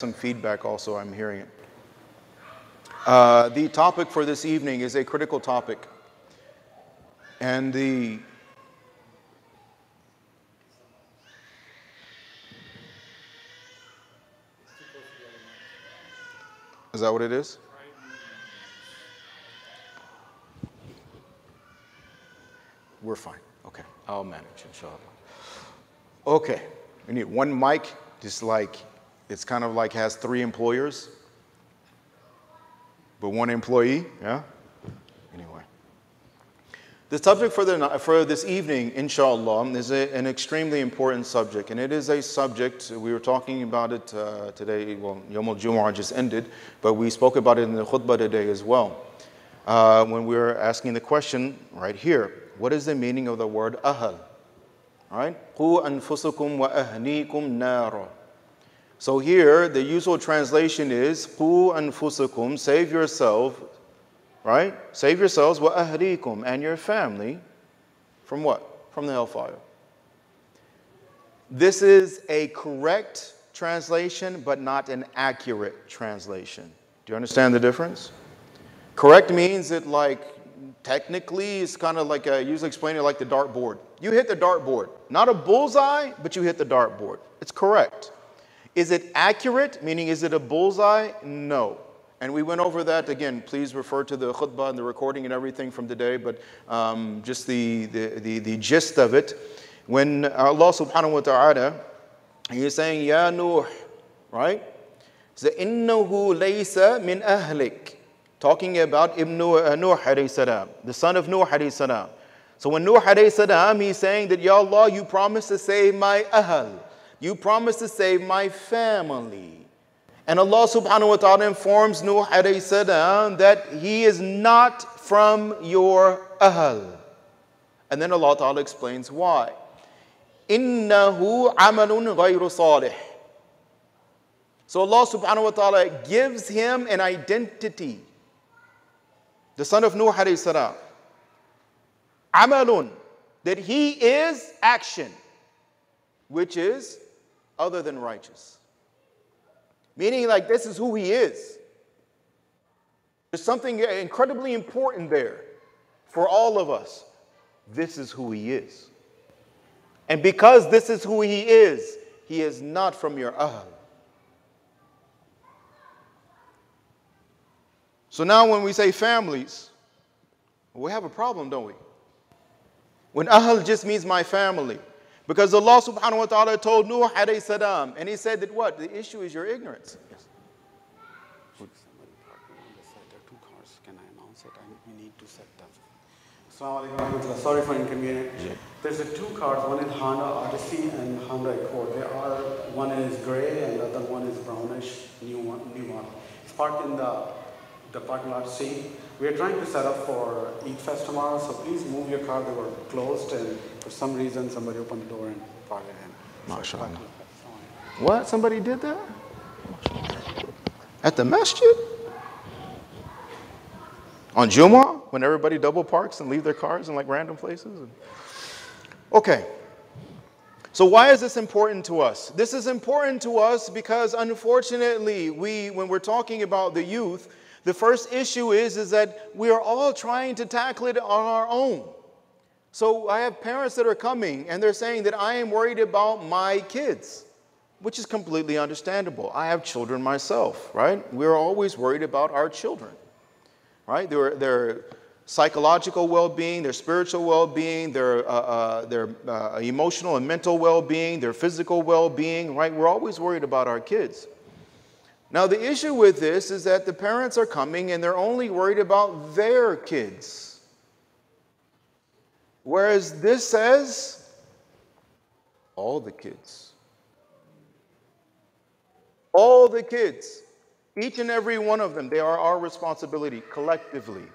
some feedback also, I'm hearing it. The topic for this evening is a critical topic. And is that what it is? We're fine. Okay, I'll manage, inshallah. Okay, we need one mic, just like, it's kind of like has 3 employers, but 1 employee, yeah? Anyway. The subject for this evening, inshallah, is an extremely important subject, and it is a subject, we were talking about it today, well, Yawm al-Jumu'ah just ended, but we spoke about it in the khutbah today as well, when we were asking the question right here. What is the meaning of the word ahl? All right? قُوا أَنفُسُكُمْ وَأَهْلِيكُمْ نَارًا. So here, the usual translation is قُوا أَنفُسُكُمْ, save yourself, right? Save yourselves, وَأَهْلِيكُمْ, and your family, from what? From the hellfire. This is a correct translation, but not an accurate translation. Do you understand the difference? Correct means that, like, technically, it's kind of like, I usually explain it like the dartboard. You hit the dartboard. Not a bullseye, but you hit the dartboard. It's correct. Is it accurate? Meaning, is it a bullseye? No. And we went over that. Again, please refer to the khutbah and the recording and everything from today, but just the gist of it. When Allah subhanahu wa ta'ala, He is saying, Ya Nuh, right? So, إِنَّهُ لَيْسَ مِنْ أَهْلِكَ. Talking about Nuh alayhi salam, the son of Nuh alayhi salam. So when Nuh alayhi salam, he's saying that, Ya Allah, you promised to save my ahl. You promised to save my family. And Allah subhanahu wa ta'ala informs Nuh alayhi salam that he is not from your ahl. And then Allah ta'ala explains why. Innahu amalun ghayru salih. So Allah subhanahu wa ta'ala gives him an identity. The son of Nuh alayhi salam. Amalun, that he is action, which is other than righteous. Meaning, like, this is who he is. There's something incredibly important there for all of us. This is who he is. And because this is who he is not from your ahl. So now when we say families, we have a problem, don't we? When ahl just means my family. Because Allah subhanahu wa ta'ala told Nuh alayhi salam, and he said that what? The issue is your ignorance. Yes. There are 2 cars. Can I announce it? We need to set them. Assalamu alaikum. Sorry for inconvenience. Yeah. There's 2 cars, one is Honda Odyssey and Honda Accord. One is gray and the other one is brownish, new one. It's parked in the parking lot C. We are trying to set up for Eid Fest tomorrow, so please move your car. They were closed, and for some reason, somebody opened the door and parked it in. MashaAllah. What? Somebody did that? At the masjid? On Jumu'ah? When everybody double parks and leave their cars in like random places? Okay. So why is this important to us? This is important to us because unfortunately, when we're talking about the youth, the first issue is that we are all trying to tackle it on our own. So I have parents that are coming and they're saying that I am worried about my kids, which is completely understandable. I have children myself, right? We're always worried about our children, right? Their psychological well-being, their spiritual well-being, their emotional and mental well-being, their physical well-being, right? We're always worried about our kids. Now, the issue with this is that the parents are coming and they're only worried about their kids. Whereas this says, all the kids. All the kids. Each and every one of them, they are our responsibility collectively.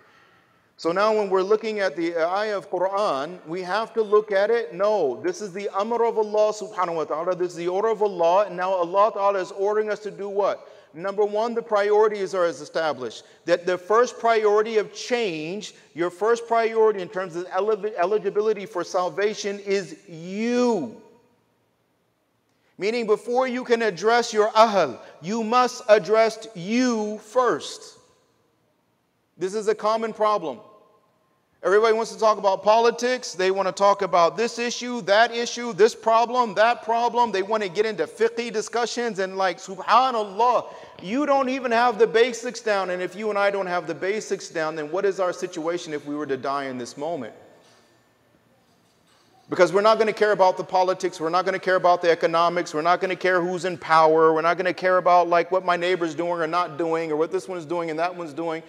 So now when we're looking at the ayah of Quran, we have to look at it. No, this is the amr of Allah subhanahu wa ta'ala. This is the order of Allah. And now Allah ta'ala is ordering us to do what? Number one, the priorities are as established. That the first priority of change, your first priority in terms of eligibility for salvation is you. Meaning before you can address your ahl, you must address you first. This is a common problem. Everybody wants to talk about politics. They want to talk about this issue, this problem, that problem. They want to get into fiqh discussions and like, subhanallah, you don't even have the basics down. And if you and I don't have the basics down, then what is our situation if we were to die in this moment? Because we're not going to care about the politics. We're not going to care about the economics. We're not going to care who's in power. We're not going to care about like what my neighbor's doing or not doing or what this one's doing and that one's doing.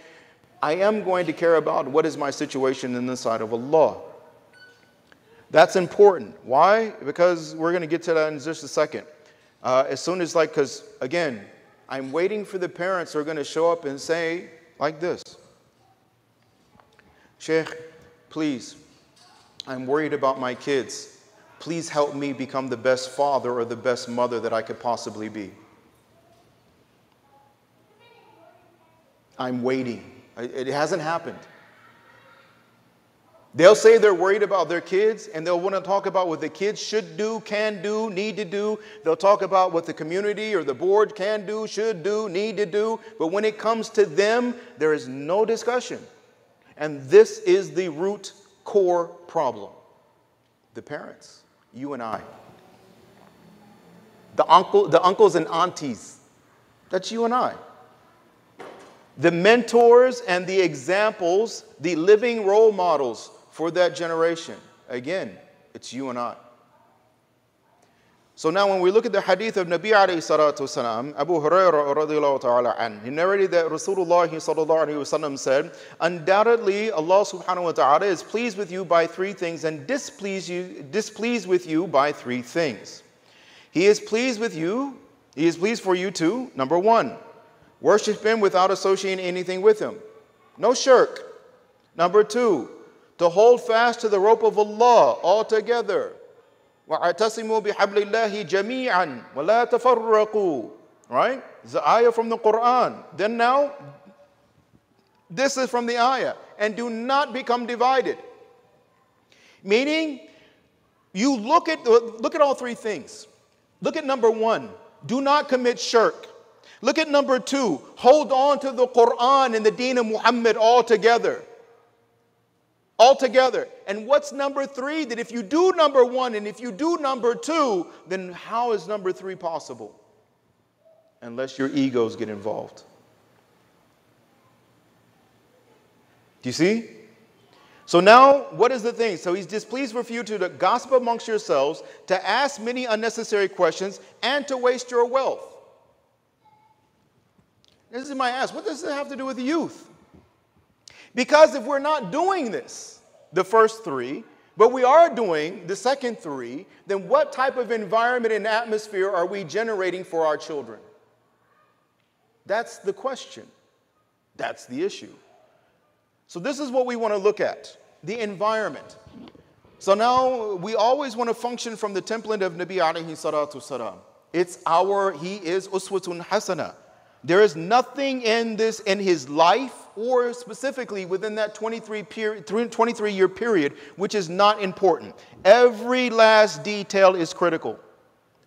I am going to care about what is my situation in the sight of Allah. That's important. Why? Because we're going to get to that in just a second. As soon as because again, I'm waiting for the parents who are going to show up and say like this. Sheikh, please, I'm worried about my kids. Please help me become the best father or the best mother that I could possibly be. I'm waiting. It hasn't happened. They'll say they're worried about their kids and they'll want to talk about what the kids should do, can do, need to do. They'll talk about what the community or the board can do, should do, need to do. But when it comes to them, there is no discussion. And this is the root core problem. The parents, you and I. The uncles and aunties, that's you and I. The mentors and the examples, the living role models for that generation. Again, it's you and I. So now when we look at the hadith of Nabi alayhi salatu wasalam, Abu Hurairah radiyallahu ta'ala an, he narrated that Rasulullah sallallahu alayhi wasallam said, undoubtedly Allah subhanahu wa ta'ala is pleased with you by three things and displeased with you by three things. He is pleased with you, he is pleased for you to, number one, worship him without associating anything with him. No shirk. Number two, to hold fast to the rope of Allah altogether. وَاعْتَصِمُوا بِحَبْلِ اللَّهِ جَمِيعًا وَلَا تَفَرَّقُوا. Right? It's the ayah from the Quran. Then now, this is from the ayah. And do not become divided. Meaning, you look at all three things. Look at number one, do not commit shirk. Look at number two, hold on to the Quran and the deen of Muhammad altogether. Altogether. And what's number three? That if you do number one and if you do number two, then how is number three possible? Unless your egos get involved. Do you see? So now, what is the thing? So he's displeased with you to gossip amongst yourselves, to ask many unnecessary questions, and to waste your wealth. This is my ask. What does it have to do with the youth? Because if we're not doing this, the first three, but we are doing the second three, then what type of environment and atmosphere are we generating for our children? That's the question. That's the issue. So this is what we want to look at, the environment. So now we always want to function from the template of Nabi alayhi salatu salam. He is uswatun hasana. There is nothing in his life or specifically within that 23-year period which is not important. Every last detail is critical.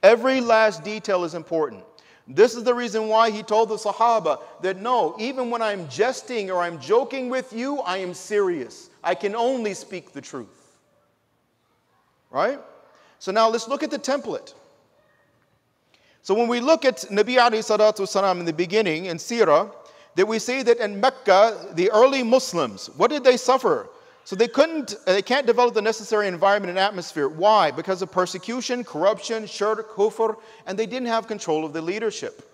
Every last detail is important. This is the reason why he told the Sahaba that no, even when I'm jesting or I'm joking with you, I am serious. I can only speak the truth. Right? So now let's look at the template. So when we look at Nabi alayhi salatu salam in the beginning in Sirah, that we say that in Mecca, the early Muslims, what did they suffer? So they can't develop the necessary environment and atmosphere. Why? Because of persecution, corruption, shirk, kufr, and they didn't have control of the leadership.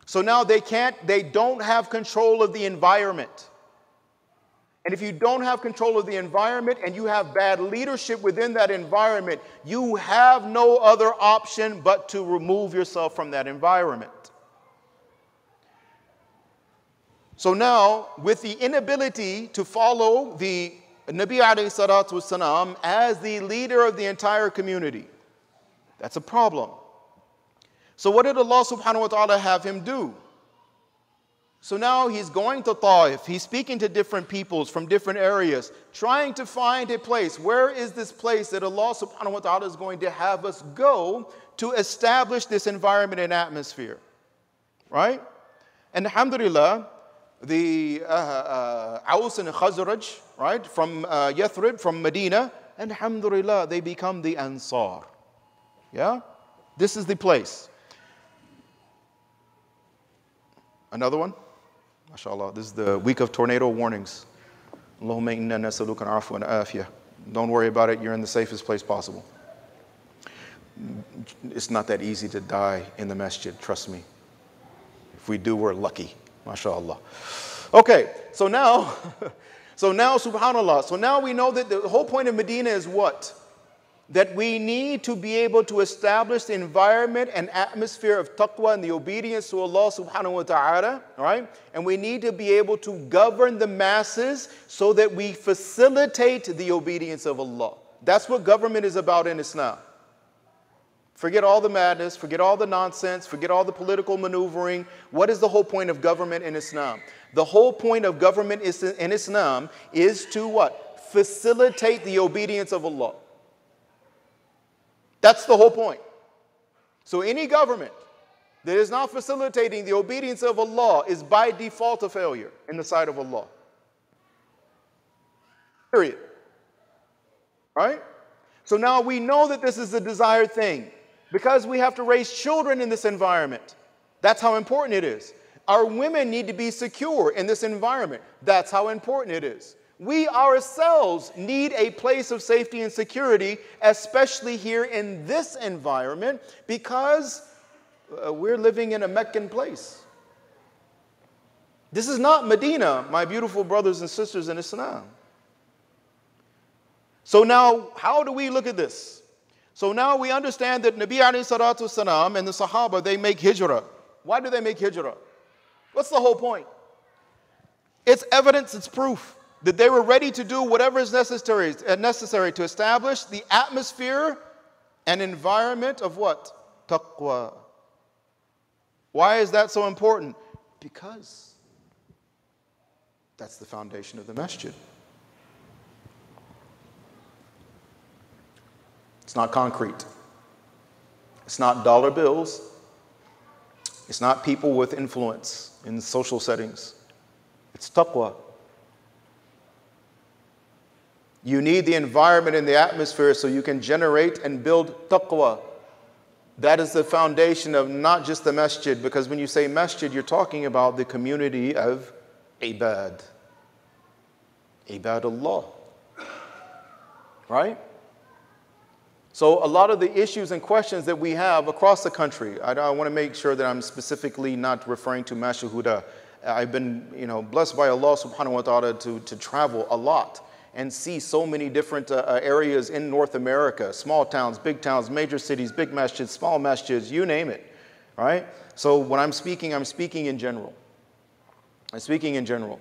So now they don't have control of the environment. And if you don't have control of the environment and you have bad leadership within that environment, you have no other option but to remove yourself from that environment. So now, with the inability to follow the Nabi alayhi salatu wasalam as the leader of the entire community, that's a problem. So what did Allah subhanahu wa ta'ala have him do? So now he's going to Ta'if. He's speaking to different peoples from different areas, trying to find a place. Where is this place that Allah subhanahu wa ta'ala is going to have us go to establish this environment and atmosphere? Right? And alhamdulillah, the Aus and Khazraj, right, from Yathrib, from Medina, and alhamdulillah, they become the Ansar. Yeah? This is the place. Another one? MashaAllah, this is the week of tornado warnings. Allahumma inna nasaluka al-afwa wa al-afiyah. Don't worry about it, you're in the safest place possible. It's not that easy to die in the masjid, trust me. If we do, we're lucky, MashaAllah. Okay, so now, subhanAllah, so now we know that the whole point of Medina is what? That we need to be able to establish the environment and atmosphere of taqwa and the obedience to Allah subhanahu wa ta'ala, all right? And we need to be able to govern the masses so that we facilitate the obedience of Allah. That's what government is about in Islam. Forget all the madness, forget all the nonsense, forget all the political maneuvering. What is the whole point of government in Islam? The whole point of government in Islam is to what? Facilitate the obedience of Allah. That's the whole point. So any government that is not facilitating the obedience of Allah is by default a failure in the sight of Allah. Period. Right? So now we know that this is a desired thing because we have to raise children in this environment. That's how important it is. Our women need to be secure in this environment. That's how important it is. We ourselves need a place of safety and security, especially here in this environment, because we're living in a Meccan place. This is not Medina, my beautiful brothers and sisters in Islam. So now, how do we look at this? So now we understand that Nabi alayhi salatu wasalam and the Sahaba, they make hijrah. Why do they make hijrah? What's the whole point? It's evidence, it's proof that they were ready to do whatever is necessary to establish the atmosphere and environment of what? Taqwa. Why is that so important? Because that's the foundation of the masjid. It's not concrete. It's not dollar bills. It's not people with influence in social settings. It's taqwa. You need the environment and the atmosphere so you can generate and build taqwa. That is the foundation of not just the masjid, because when you say masjid, you're talking about the community of ibad. Ibadullah. Right? So a lot of the issues and questions that we have across the country, I want to make sure that I'm specifically not referring to Al-Huda. I've been, blessed by Allah subhanahu wa ta'ala to travel a lot and see so many different areas in North America, small towns, big towns, major cities, big masjids, small masjids, you name it, right? So when I'm speaking in general. I'm speaking in general.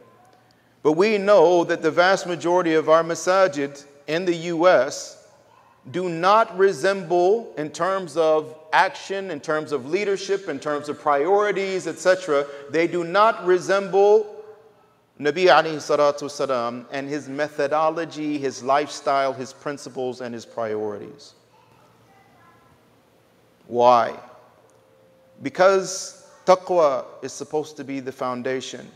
But we know that the vast majority of our masajid in the U.S. do not resemble, in terms of action, in terms of leadership, in terms of priorities, etc., they do not resemble Nabi alayhi salatu wasalam and his methodology, his lifestyle, his principles, and his priorities. Why? Because taqwa is supposed to be the foundation.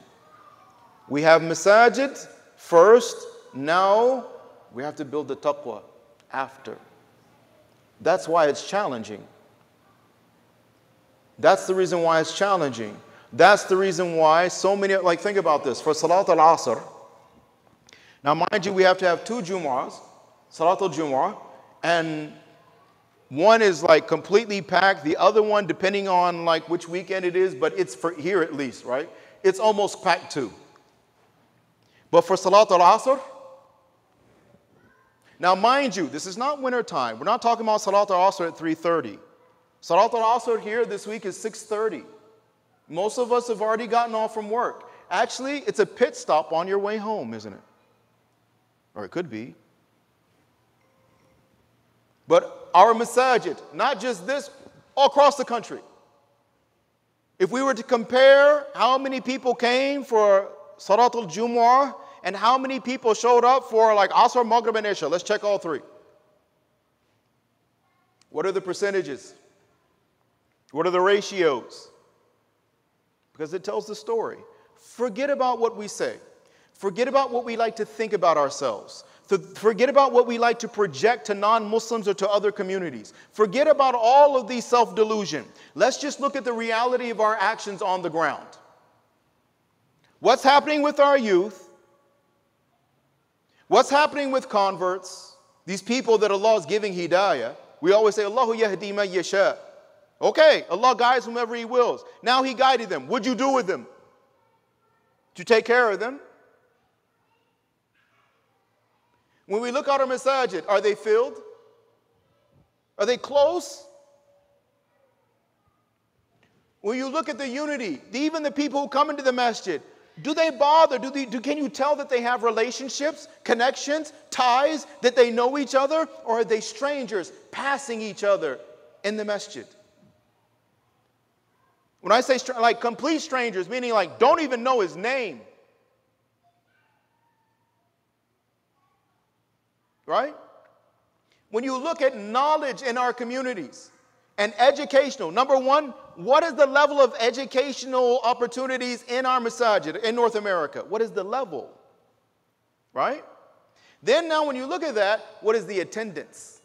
We have masajid first, now we have to build the taqwa after. That's why it's challenging. That's the reason why it's challenging. That's the reason why so many, think about this, for Salat al-Asr, now mind you, we have to have 2 Jumu'ahs, Salat al-Jumu'ah, and one is completely packed, the other one, depending on which weekend it is, but it's for here at least, right? It's almost packed too. But for Salat al-Asr, now mind you, this is not winter time. We're not talking about Salat al-Asr at 3:30. Salat al-Asr here this week is 6:30. Most of us have already gotten off from work. Actually, it's a pit stop on your way home, isn't it? Or it could be. But our masajid, not just this, all across the country, If we were to compare how many people came for Salatul Jumu'ah and how many people showed up for like Asr, Maghrib, and Isha, let's check all three. What are the percentages? What are the ratios? Because it tells the story. Forget about what we say. Forget about what we like to think about ourselves. Forget about what we like to project to non-Muslims or to other communities. Forget about all of these self-delusion. Let's just look at the reality of our actions on the ground. What's happening with our youth? What's happening with converts? These people that Allah is giving hidayah. We always say, Allahu yahdi man yasha. Okay, Allah guides whomever He wills. Now He guided them. What'd you do with them? Did you take care of them? When we look at our masajid, are they filled? Are they close? When you look at the unity, even the people who come into the masjid, do they bother? Can you tell that they have relationships, connections, ties, that they know each other? Or are they strangers passing each other in the masjid? When I say like complete strangers, meaning like don't even know his name. Right? When you look at knowledge in our communities and educational, number one, what is the level of educational opportunities in our masajid in North America? What is the level? Right? Then now when you look at that, what is the attendance?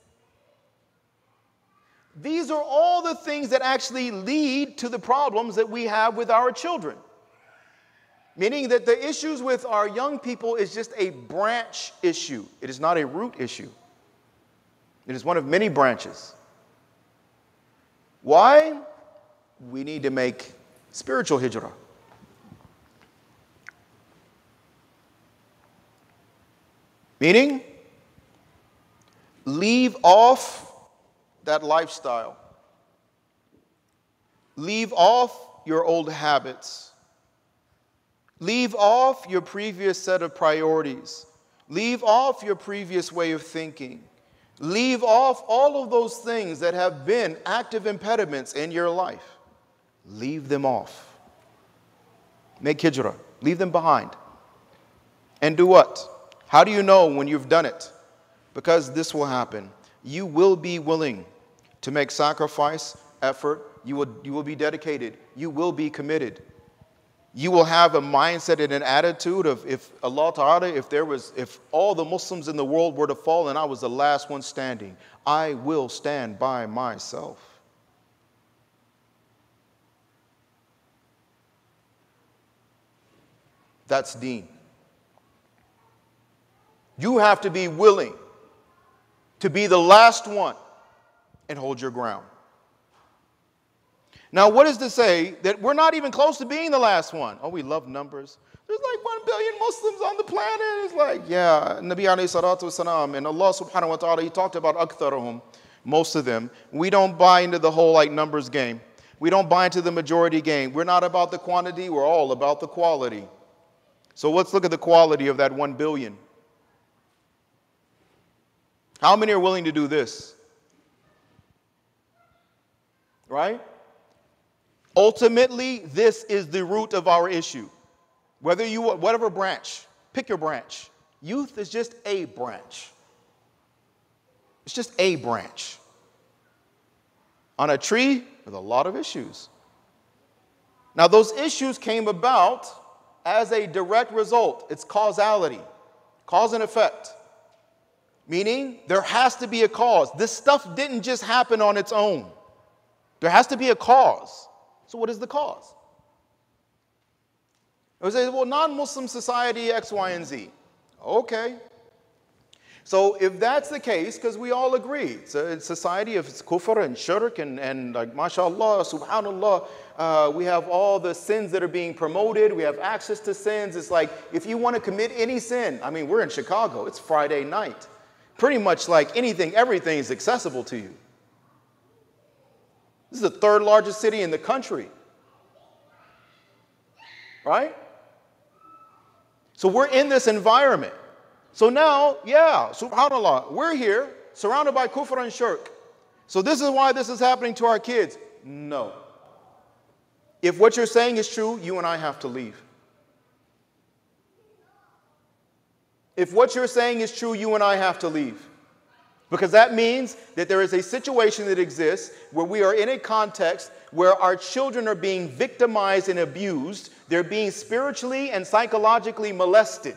These are all the things that actually lead to the problems that we have with our children. Meaning that the issues with our young people is just a branch issue. It is not a root issue. It is one of many branches. Why? We need to make spiritual hijrah. Meaning, leave off that lifestyle. Leave off your old habits. Leave off your previous set of priorities. Leave off your previous way of thinking. Leave off all of those things that have been active impediments in your life. Leave them off. Make hijrah. Leave them behind. And do what? How do you know when you've done it? Because this will happen. You will be willing to make sacrifice, effort. You will be dedicated. You will be committed. You will have a mindset and an attitude of if Allah Ta'ala, if all the Muslims in the world were to fall and I was the last one standing, I will stand by myself. That's deen. You have to be willing to be the last one and hold your ground. Now, what is to say that we're not even close to being the last one? Oh, we love numbers. There's like 1 billion Muslims on the planet. It's like, yeah, Nabi alayhi salatu wasalam, and Allah subhanahu wa ta'ala, He talked about aktharuhum, most of them. We don't buy into the whole like numbers game. We don't buy into the majority game. We're not about the quantity. We're all about the quality. So let's look at the quality of that 1 billion. How many are willing to do this? Right? Ultimately, this is the root of our issue. Whatever branch, pick your branch. Youth is just a branch. It's just a branch. On a tree with a lot of issues. Now, those issues came about as a direct result. It's causality, cause and effect. Meaning, there has to be a cause. This stuff didn't just happen on its own. There has to be a cause. So what is the cause? I would say, well, non-Muslim society, X, Y, and Z. Okay. So if that's the case, because we all agree, it's a society of kufr and shirk and like, mashallah, subhanallah, we have all the sins that are being promoted. We have access to sins. It's like, if you want to commit any sin, I mean, we're in Chicago. It's Friday night. Pretty much like anything, everything is accessible to you. This is the third largest city in the country. Right? So we're in this environment. So now, yeah, subhanAllah, we're here surrounded by kufr and shirk. So this is why this is happening to our kids. No. If what you're saying is true, you and I have to leave. If what you're saying is true, you and I have to leave. Because that means that there is a situation that exists where we are in a context where our children are being victimized and abused. They're being spiritually and psychologically molested.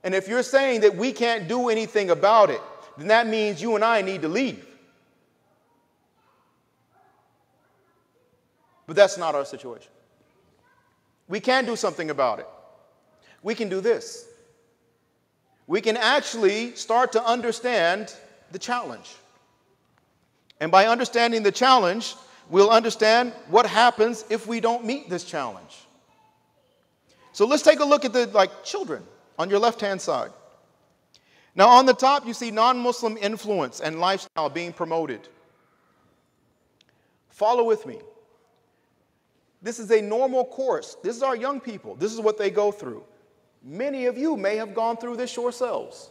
And if you're saying that we can't do anything about it, then that means you and I need to leave. But that's not our situation. We can do something about it. We can do this. We can actually start to understand the challenge. And by understanding the challenge, we'll understand what happens if we don't meet this challenge. So let's take a look at the children on your left-hand side. Now on the top, you see non-Muslim influence and lifestyle being promoted. Follow with me. This is a normal course. This is our young people. This is what they go through. Many of you may have gone through this yourselves.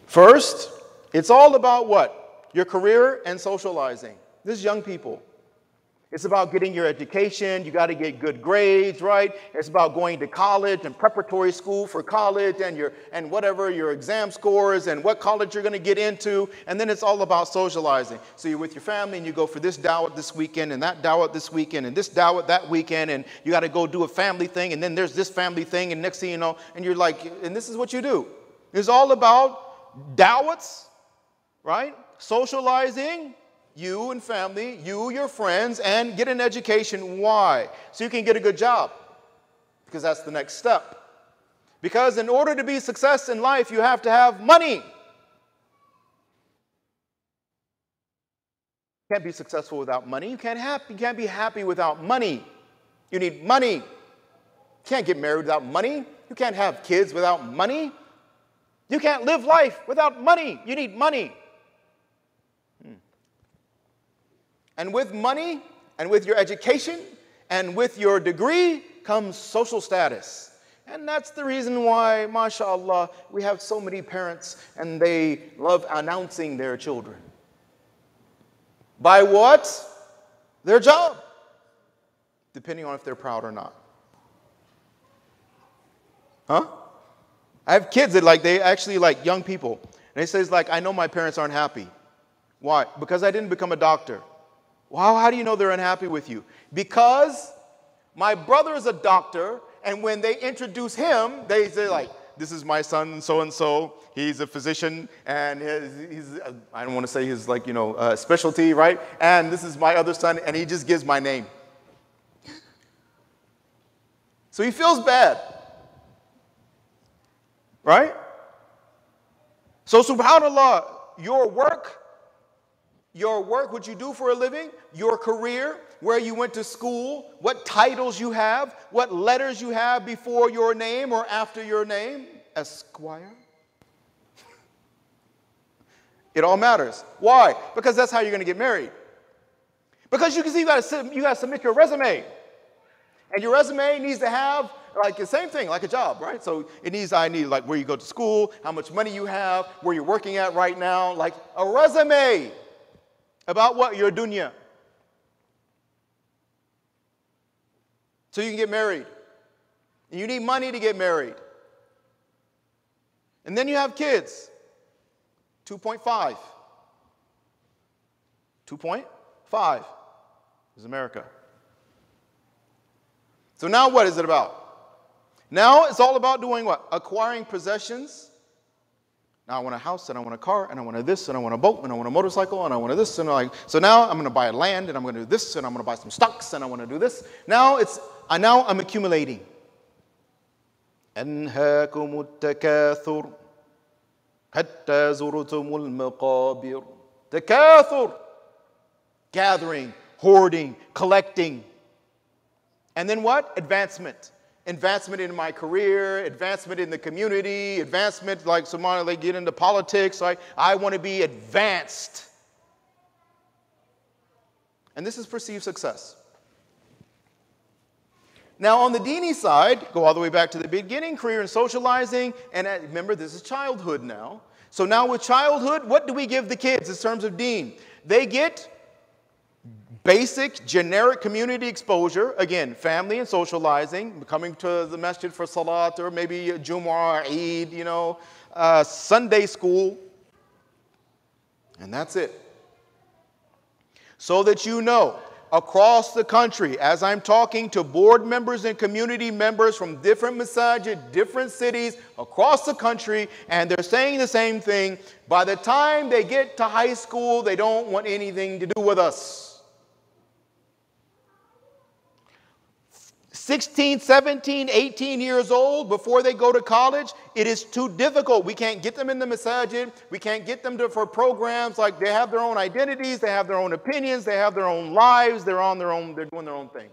First, it's all about what? Your career and socializing. This is young people. It's about getting your education. You got to get good grades, right? It's about going to college and preparatory school for college and whatever your exam scores and what college you're going to get into. And then it's all about socializing. So you're with your family and you go for this dawah this weekend and that dawah this weekend and this dawah that weekend, and you got to go do a family thing, and then there's this family thing, and next thing you know, and you're like, and this is what you do. It's all about dawahs, right? Socializing. You and family, you, your friends, and get an education. Why? So you can get a good job. Because that's the next step. Because in order to be success in life, you have to have money. You can't be successful without money. You can't be happy without money. You need money. You can't get married without money. You can't have kids without money. You can't live life without money. You need money. And with money, and with your education, and with your degree comes social status. And that's the reason why, mashallah, we have so many parents and they love announcing their children. By what? Their job. Depending on if they're proud or not. Huh? I have kids that they actually like young people. And they say, I know my parents aren't happy. Why? Because I didn't become a doctor. Well, how do you know they're unhappy with you? Because my brother is a doctor, and when they introduce him, they say this is my son so-and-so. He's a physician, and he's I don't want to say his specialty, right? And this is my other son, and he just gives my name. So he feels bad, right? So subhanAllah, your work, what you do for a living, your career, where you went to school, what titles you have, what letters you have before your name or after your name, Esquire. It all matters. Why? Because that's how you're going to get married. Because you can see you got to submit your resume. And your resume needs to have the same thing, like a job, right? So I need where you go to school, how much money you have, where you're working at right now, like a resume. About what? Your dunya. So you can get married. And you need money to get married. And then you have kids. 2.5. 2.5 is America. So now what is it about? Now it's all about doing what? Acquiring possessions. Now I want a house, and I want a car, and I want this, and I want a boat, and I want a motorcycle, and I want this, and so now I'm going to buy land, and I'm going to do this, and I'm going to buy some stocks, and I want to do this. Now I'm accumulating. أَنْهَاكُمُ التَّكَاثُرُ حَتَّى زُرْتُمُ الْمَقَابِرُ. Takathur. Gathering, hoarding, collecting. And then what? Advancement. Advancement in my career, advancement in the community, advancement Somalia, they get into politics. I want to be advanced. And this is perceived success. Now on the dini side, go all the way back to the beginning, career and socializing. And remember, this is childhood now. So now with childhood, what do we give the kids in terms of deen? they get basic, generic community exposure. Again, family and socializing, coming to the masjid for salat, or maybe Jumu'ah, Eid, Sunday school. And that's it. So that you know, across the country, as I'm talking to board members and community members from different masajid, different cities across the country, and they're saying the same thing, by the time they get to high school, they don't want anything to do with us. 16, 17, 18 years old, before they go to college, it is too difficult. We can't get them in the masajid. We can't get them for programs. Like, they have their own identities, they have their own opinions, they have their own lives, they're on their own, they're doing their own thing.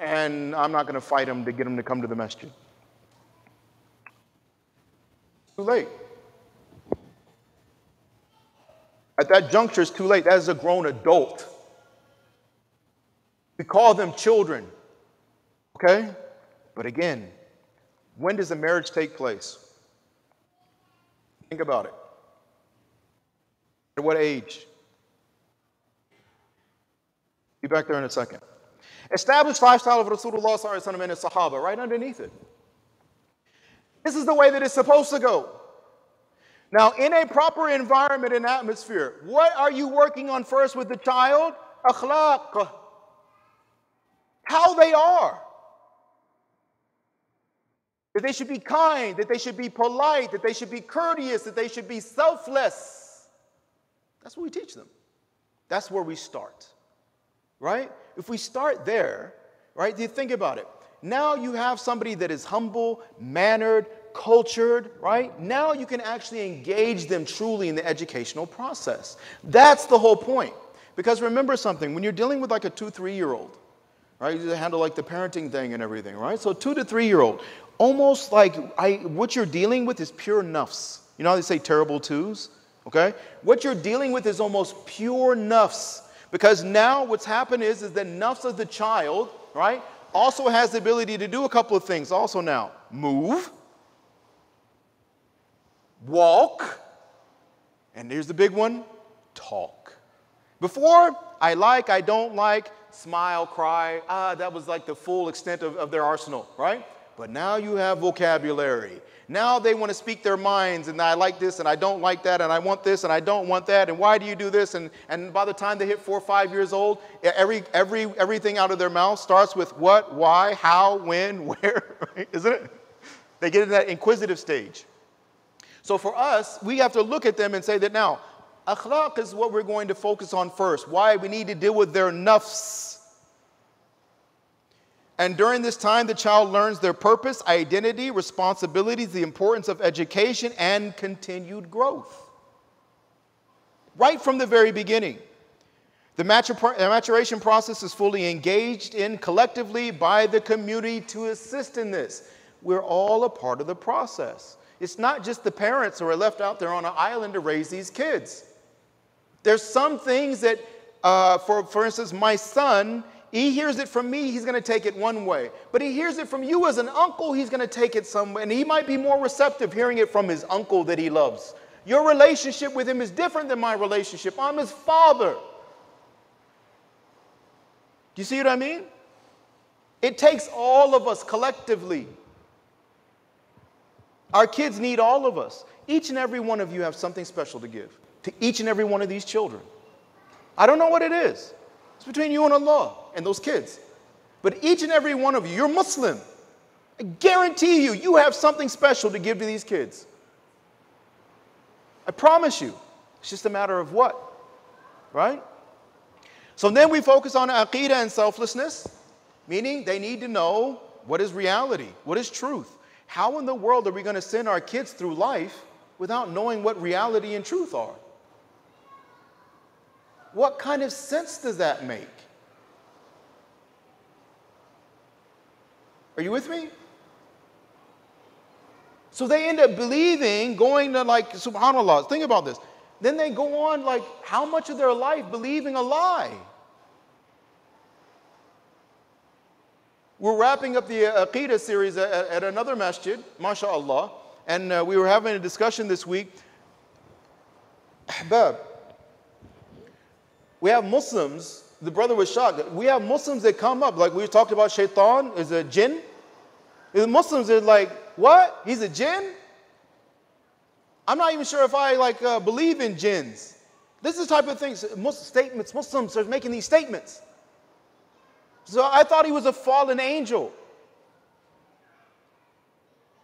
And I'm not going to fight them to get them to come to the masjid. Too late. At that juncture, it's too late. That is a grown adult. We call them children. Okay? But again, when does a marriage take place? Think about it. At what age? Be back there in a second. Established lifestyle of Rasulullah sallallahu alaihi wasallam and his Sahaba, right underneath it. This is the way that it's supposed to go. Now, in a proper environment and atmosphere, what are you working on first with the child? Akhlaq. How they are. That they should be kind, that they should be polite, that they should be courteous, that they should be selfless. That's what we teach them. That's where we start, right? If we start there, right, you think about it. Now you have somebody that is humble, mannered, cultured, right? Now you can actually engage them truly in the educational process. That's the whole point. Because remember something, when you're dealing with like a 2, 3-year-old, right, you handle like the parenting thing and everything, right? So 2 to 3-year-old, almost like what you're dealing with is pure nafs. You know how they say terrible twos? Okay? What you're dealing with is almost pure nafs. Because now what's happened is that nafs of the child, right, also has the ability to do a couple of things also now. Move, walk, and here's the big one, talk. Before, I don't like, smile, cry. That was like the full extent of their arsenal, right? But now you have vocabulary. Now they want to speak their minds, and I like this, and I don't like that, and I want this, and I don't want that, and why do you do this? And by the time they hit 4 or 5 years old, everything out of their mouth starts with what, why, how, when, where, right? Isn't it? They get in that inquisitive stage. So for us, we have to look at them and say that now, akhlaq is what we're going to focus on first. Why? We need to deal with their nafs. And during this time, the child learns their purpose, identity, responsibilities, the importance of education, and continued growth. Right from the very beginning. The maturation process is fully engaged in collectively by the community to assist in this. We're all a part of the process. It's not just the parents who are left out there on an island to raise these kids. There's some things that, for instance, my son, he hears it from me, he's going to take it one way. But he hears it from you as an uncle, he's going to take it some way. And he might be more receptive hearing it from his uncle that he loves. Your relationship with him is different than my relationship. I'm his father. Do you see what I mean? It takes all of us collectively. Our kids need all of us. Each and every one of you have something special to give to each and every one of these children. I don't know what it is. It's between you and Allah and those kids. But each and every one of you, you're Muslim. I guarantee you, you have something special to give to these kids. I promise you. It's just a matter of what, right? So then we focus on aqeedah and selflessness, meaning they need to know what is reality, what is truth. How in the world are we going to send our kids through life without knowing what reality and truth are? What kind of sense does that make? Are you with me? So they end up believing, going to like, subhanAllah, think about this. Then they go on like how much of their life believing a lie? We're wrapping up the Aqeedah series at another masjid, mashallah, and we were having a discussion this week. Ahbab, We have Muslims, the brother was shocked. We have Muslims that come up, like we talked about shaitan is a jinn. The Muslims are like, what? He's a jinn? I'm not even sure if I believe in jinns. This is the type of things, Muslims are making these statements. So I thought he was a fallen angel.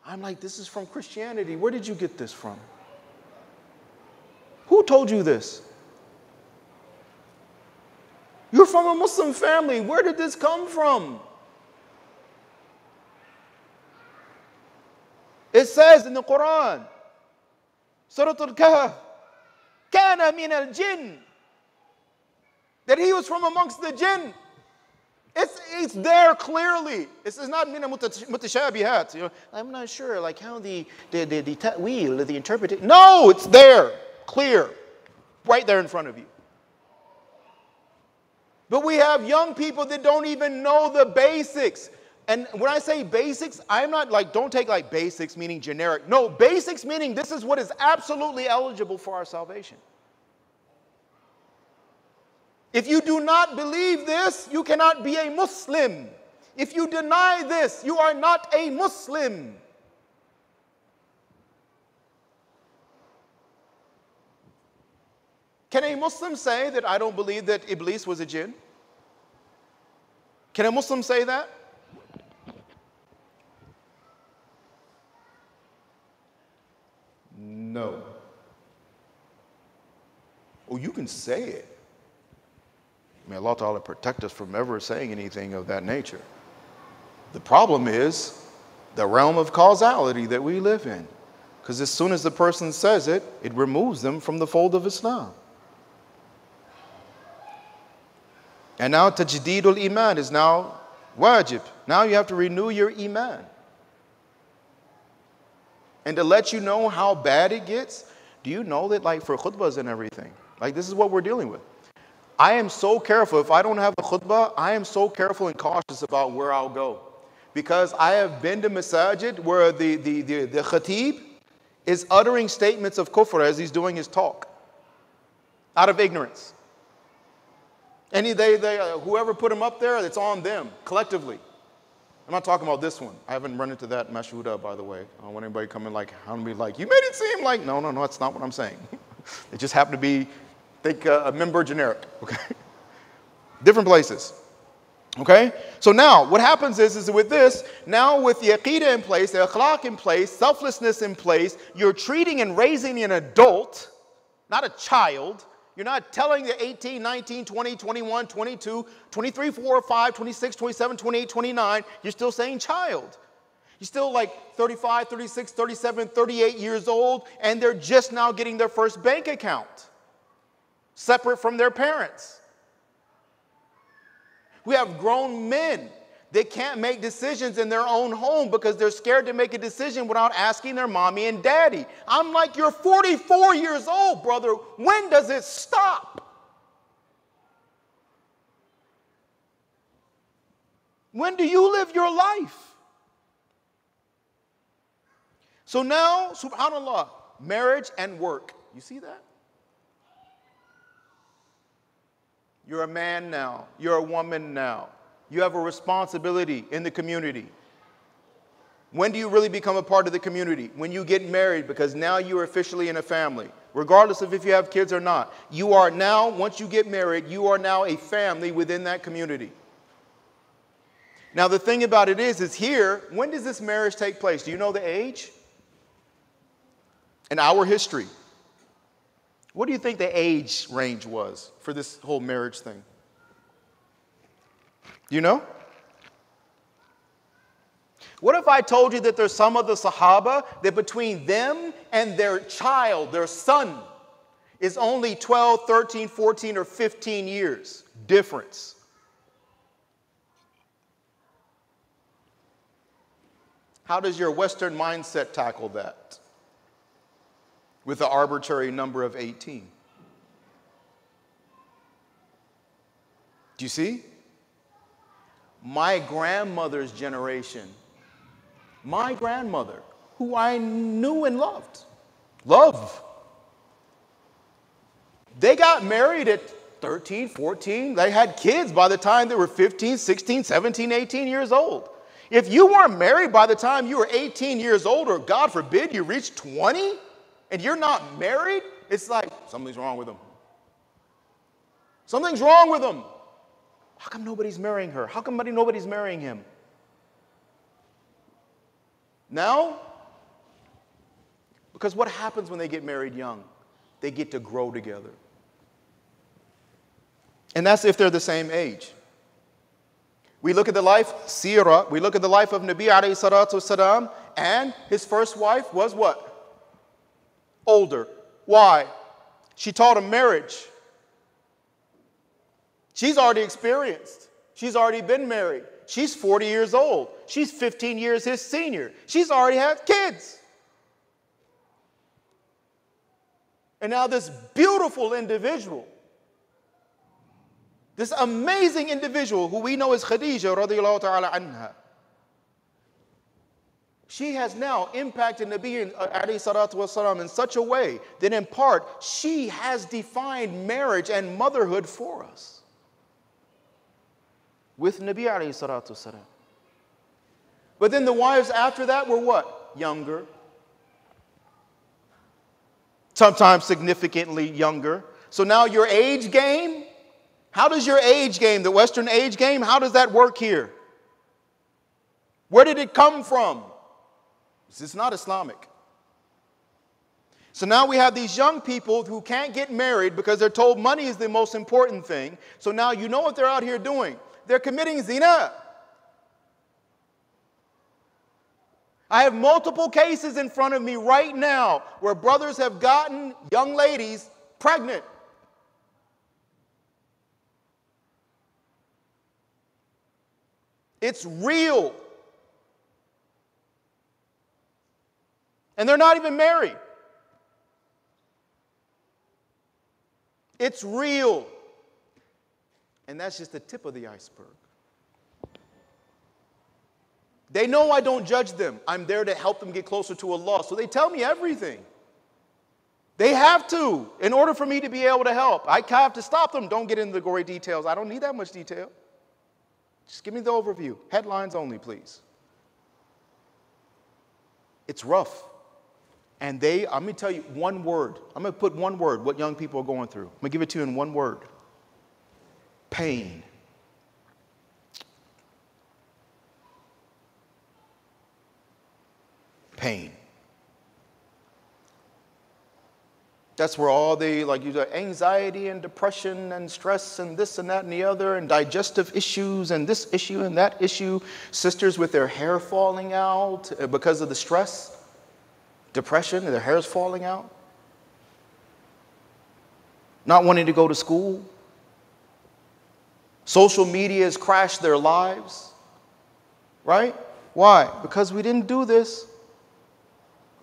I'm like, this is from Christianity. Where did you get this from? Who told you this? You're from a Muslim family. Where did this come from? It says in the Quran, Surah Al-Kahf, Kana min al-jinn, that he was from amongst the jinn. It's there clearly. This is not min mutashabihat. You know, I'm not sure like how the ta'wil, the interpretation. No, it's there, clear, right there in front of you. But we have young people that don't even know the basics. And when I say basics, I'm not like, don't take like basics meaning generic. No, basics meaning this is what is absolutely eligible for our salvation. If you do not believe this, you cannot be a Muslim. If you deny this, you are not a Muslim. Can a Muslim say that I don't believe that Iblis was a jinn? Can a Muslim say that? No. Oh, you can say it. May Allah Ta'ala protect us from ever saying anything of that nature. The problem is the realm of causality that we live in. Because as soon as the person says it, it removes them from the fold of Islam. And now tajdeedul iman is now wajib. Now you have to renew your iman. And to let you know how bad it gets, do you know that like for khutbahs and everything, like this is what we're dealing with. I am so careful. If I don't have a khutbah, I am so careful and cautious about where I'll go. Because I have been to masajid where the khatib is uttering statements of kufr as he's doing his talk. Out of ignorance. And whoever put him up there, it's on them, collectively. I'm not talking about this one. I haven't run into that Al-Huda, by the way. I don't want anybody coming like, how me like, you made it seem like, no, that's not what I'm saying. It just happened to be, think a member generic, okay? Different places, okay? So now, what happens is with this, now with the aqeedah in place, the akhlaq in place, selflessness in place, you're treating and raising an adult, not a child. You're not telling the 18, 19, 20, 21, 22, 23, 4, 5, 26, 27, 28, 29. You're still saying child. You're still like 35, 36, 37, 38 years old, and they're just now getting their first bank account, separate from their parents. We have grown men that can't make decisions in their own home because they're scared to make a decision without asking their mommy and daddy. I'm like, you're 44 years old, brother. When does it stop? When do you live your life? So now, subhanAllah, marriage and work. You see that? You're a man now. You're a woman now. You have a responsibility in the community. When do you really become a part of the community? When you get married, because now you are officially in a family. Regardless of if you have kids or not. You are now, once you get married, you are now a family within that community. Now the thing about it is here, when does this marriage take place? Do you know the age? In our history. What do you think the age range was for this whole marriage thing? You know? What if I told you that there's some of the Sahaba that between them and their child, their son, is only 12, 13, 14, or 15 years difference? How does your Western mindset tackle that? With the arbitrary number of 18. Do you see? My grandmother's generation, my grandmother, who I knew and loved, they got married at 13, 14. They had kids by the time they were 15, 16, 17, 18 years old. If you weren't married by the time you were 18 years old, or God forbid you reached 20 and you're not married, it's like something's wrong with them. Something's wrong with them. How come nobody's marrying her? How come nobody's marrying him? Now, because what happens when they get married young? They get to grow together. And that's if they're the same age. We look at the life, Sirah, we look at the life of Nabi alayhi salatu wasalam, and his first wife was what? Older. Why? She taught him marriage. She's already experienced. She's already been married. She's 40 years old. She's 15 years his senior. She's already had kids. And now this beautiful individual, this amazing individual who we know as Khadija radiyallahu ta'ala anha, she has now impacted Nabi alayhi salatu wasalam in such a way that in part she has defined marriage and motherhood for us. With Nabi alayhi salatu wasalam. But then the wives after that were what? Younger. Sometimes significantly younger. So now your age game, how does your age game, the Western age game, how does that work here? Where did it come from? It's not Islamic. So now we have these young people who can't get married because they're told money is the most important thing. So now you know what they're out here doing. They're committing zina. I have multiple cases in front of me right now where brothers have gotten young ladies pregnant. It's real. And they're not even married. It's real. And that's just the tip of the iceberg. They know I don't judge them. I'm there to help them get closer to Allah. So they tell me everything. They have to, in order for me to be able to help. I have to stop them. Don't get into the gory details. I don't need that much detail. Just give me the overview. Headlines only, please. It's rough. And I'm going to tell you one word. I'm going to put one word, what young people are going through. I'm going to give it to you in one word. Pain. Pain. That's where all the, anxiety and depression and stress and this and that and the other and digestive issues and this issue and that issue. Sisters with their hair falling out because of the stress, depression, their hair's falling out. Not wanting to go to school. Social media has crashed their lives. Right? Why? Because we didn't do this.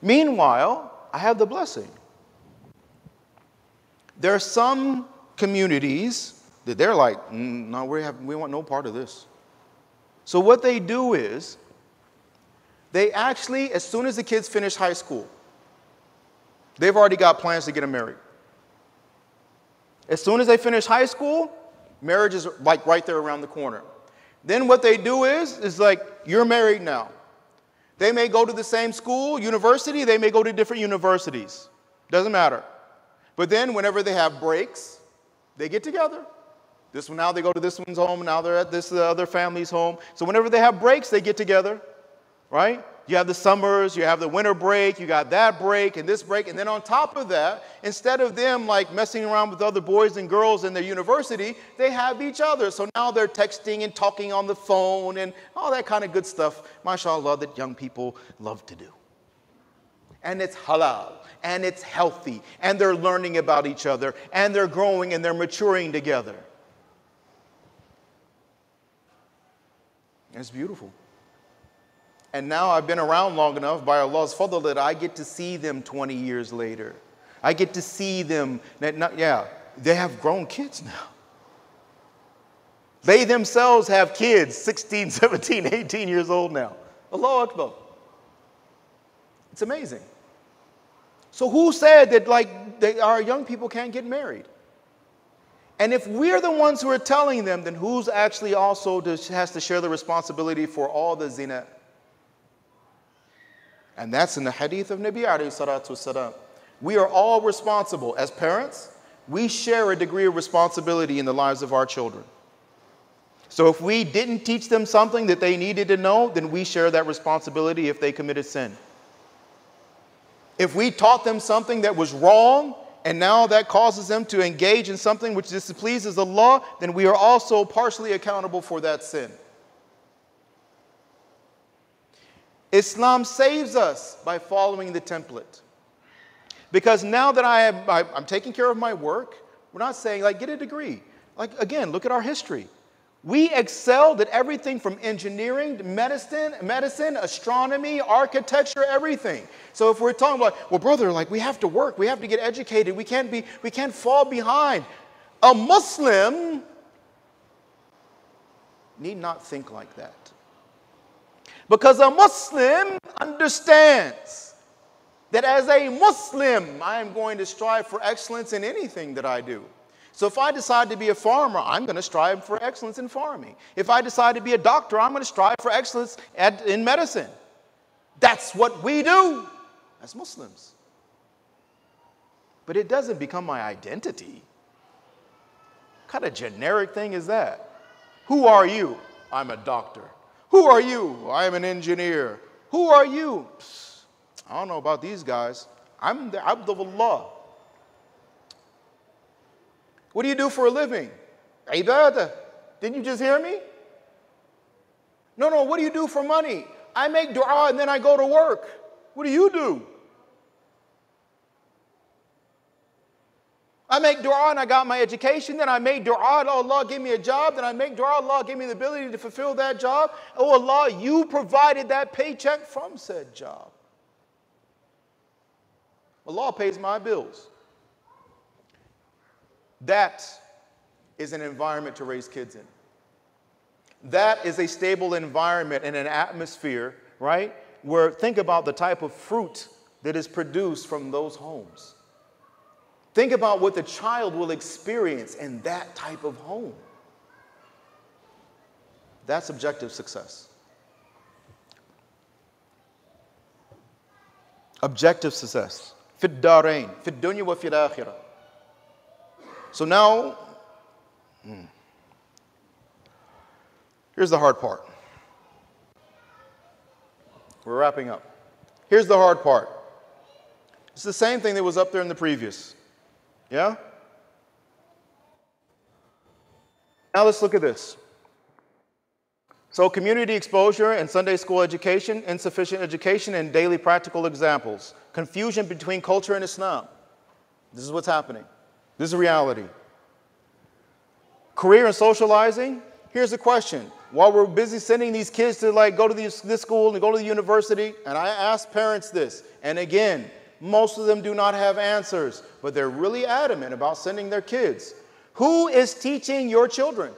Meanwhile, I have the blessing. There are some communities that they're like, no, we want no part of this. So what they do is, they actually, as soon as the kids finish high school, they've already got plans to get them married. As soon as they finish high school, marriage is like right there around the corner. Then what they do is like, you're married now. They may go to the same school, university, they may go to different universities. Doesn't matter. But then whenever they have breaks, they get together. This one, now they go to this one's home, now they're at this other family's home. So whenever they have breaks, they get together, right? You have the summers, you have the winter break, you got that break and this break. And then on top of that, instead of them like messing around with other boys and girls in their university, they have each other. So now they're texting and talking on the phone and all that kind of good stuff, mashallah, that young people love to do. And it's halal, and it's healthy, and they're learning about each other, and they're growing and they're maturing together. And it's beautiful. And now I've been around long enough by Allah's fadl that I get to see them 20 years later. I get to see them, they have grown kids now. They themselves have kids, 16, 17, 18 years old now. Allahu Akbar. It's amazing. So who said that our young people can't get married? And if we're the ones who are telling them, then who's actually also has to share the responsibility for all the zina? And that's in the hadith of Nabi alayhi salatu wasalam. We are all responsible. As parents, we share a degree of responsibility in the lives of our children. So if we didn't teach them something that they needed to know, then we share that responsibility if they committed sin. If we taught them something that was wrong, and now that causes them to engage in something which displeases Allah, then we are also partially accountable for that sin. Islam saves us by following the template. Because now that I'm taking care of my work, we're not saying, like, get a degree. Like, again, look at our history. We excelled at everything from engineering to medicine, astronomy, architecture, everything. So if we're talking about, well, brother, like, we have to work, we have to get educated, we can't fall behind. A Muslim need not think like that. Because a Muslim understands that as a Muslim, I am going to strive for excellence in anything that I do. So if I decide to be a farmer, I'm going to strive for excellence in farming. If I decide to be a doctor, I'm going to strive for excellence in medicine. That's what we do as Muslims. But it doesn't become my identity. What kind of generic thing is that? Who are you? I'm a doctor. Who are you? I'm an engineer. Who are you? I don't know about these guys. I'm the Abd of Allah. What do you do for a living? Ibadah. Didn't you just hear me? No, what do you do for money? I make dua and then I go to work. What do you do? I make dua and I got my education, then I make dua, Allah gave me a job, then I make dua, Allah gave me the ability to fulfill that job. Oh Allah, you provided that paycheck from said job. Allah pays my bills. That is an environment to raise kids in. That is a stable environment and an atmosphere, right? Where think about the type of fruit that is produced from those homes. Think about what the child will experience in that type of home. That's objective success. Objective success. في الدارين في الدنيا وفي الآخرة. So now, here's the hard part. We're wrapping up. Here's the hard part. It's the same thing that was up there in the previous. Yeah? Now let's look at this. So community exposure and Sunday school education, insufficient education, and daily practical examples. Confusion between culture and Islam. This is what's happening. This is reality. Career and socializing. Here's the question. While we're busy sending these kids to go to this school and go to the university, and I ask parents this, and again, most of them do not have answers, but they're really adamant about sending their kids. Who is teaching your children?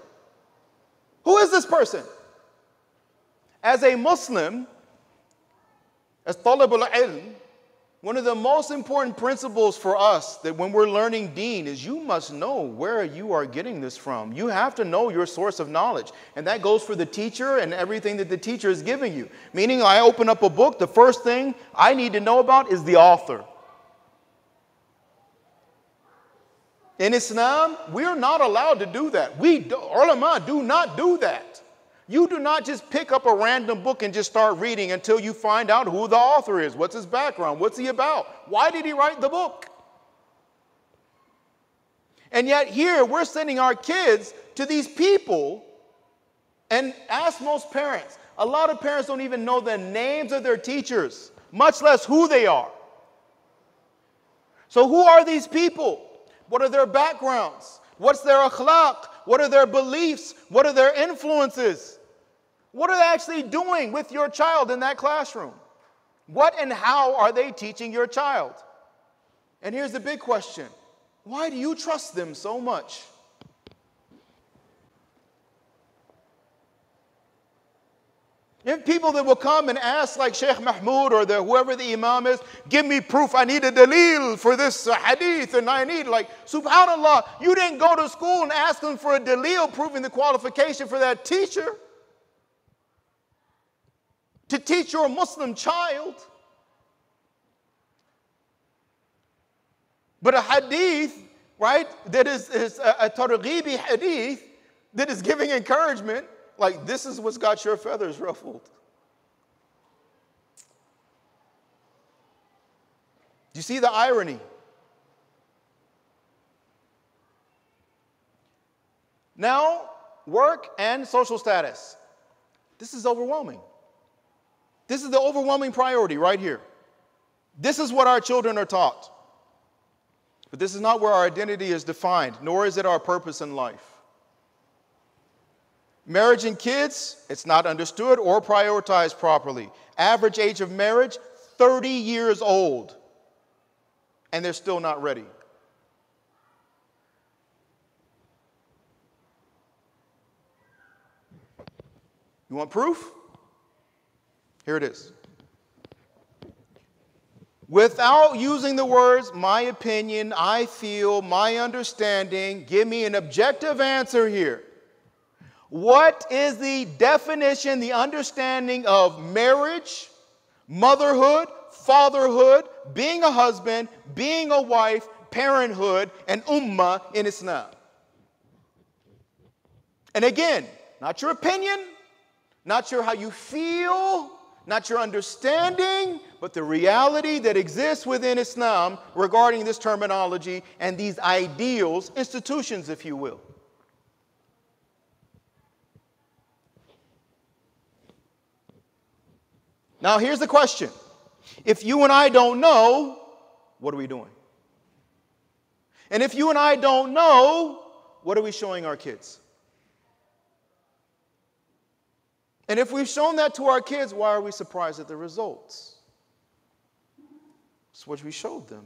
Who is this person? As a Muslim, as talibul ilm, one of the most important principles for us that when we're learning deen is you must know where you are getting this from. You have to know your source of knowledge. And that goes for the teacher and everything that the teacher is giving you. Meaning I open up a book, the first thing I need to know about is the author. In Islam, we're not allowed to do that. Ulama do not do that. You do not just pick up a random book and just start reading until you find out who the author is. What's his background? What's he about? Why did he write the book? And yet here we're sending our kids to these people, and ask most parents. A lot of parents don't even know the names of their teachers, much less who they are. So who are these people? What are their backgrounds? What's their akhlaq? What are their beliefs? What are their influences? What are they actually doing with your child in that classroom? What and how are they teaching your child? And here's the big question. Why do you trust them so much? If people that will come and ask like Sheikh Mahmoud or whoever the Imam is, give me proof, I need a dalil for this hadith, and I need like, subhanAllah, you didn't go to school and ask them for a dalil proving the qualification for that teacher to teach your Muslim child. But a hadith, right, that is a targhibi hadith that is giving encouragement, like this is what's got your feathers ruffled. Do you see the irony? Now, work and social status. This is overwhelming. This is the overwhelming priority right here. This is what our children are taught. But this is not where our identity is defined, nor is it our purpose in life. Marriage and kids, it's not understood or prioritized properly. Average age of marriage, 30 years old. And they're still not ready. You want proof? Here it is. Without using the words, my opinion, I feel, my understanding, give me an objective answer here. What is the definition, the understanding of marriage, motherhood, fatherhood, being a husband, being a wife, parenthood, and ummah in Islam? And again, not your opinion, not your how you feel, not your understanding, but the reality that exists within Islam regarding this terminology and these ideals, institutions, if you will. Now, here's the question. If you and I don't know, what are we doing? And if you and I don't know, what are we showing our kids? And if we've shown that to our kids, why are we surprised at the results? It's what we showed them.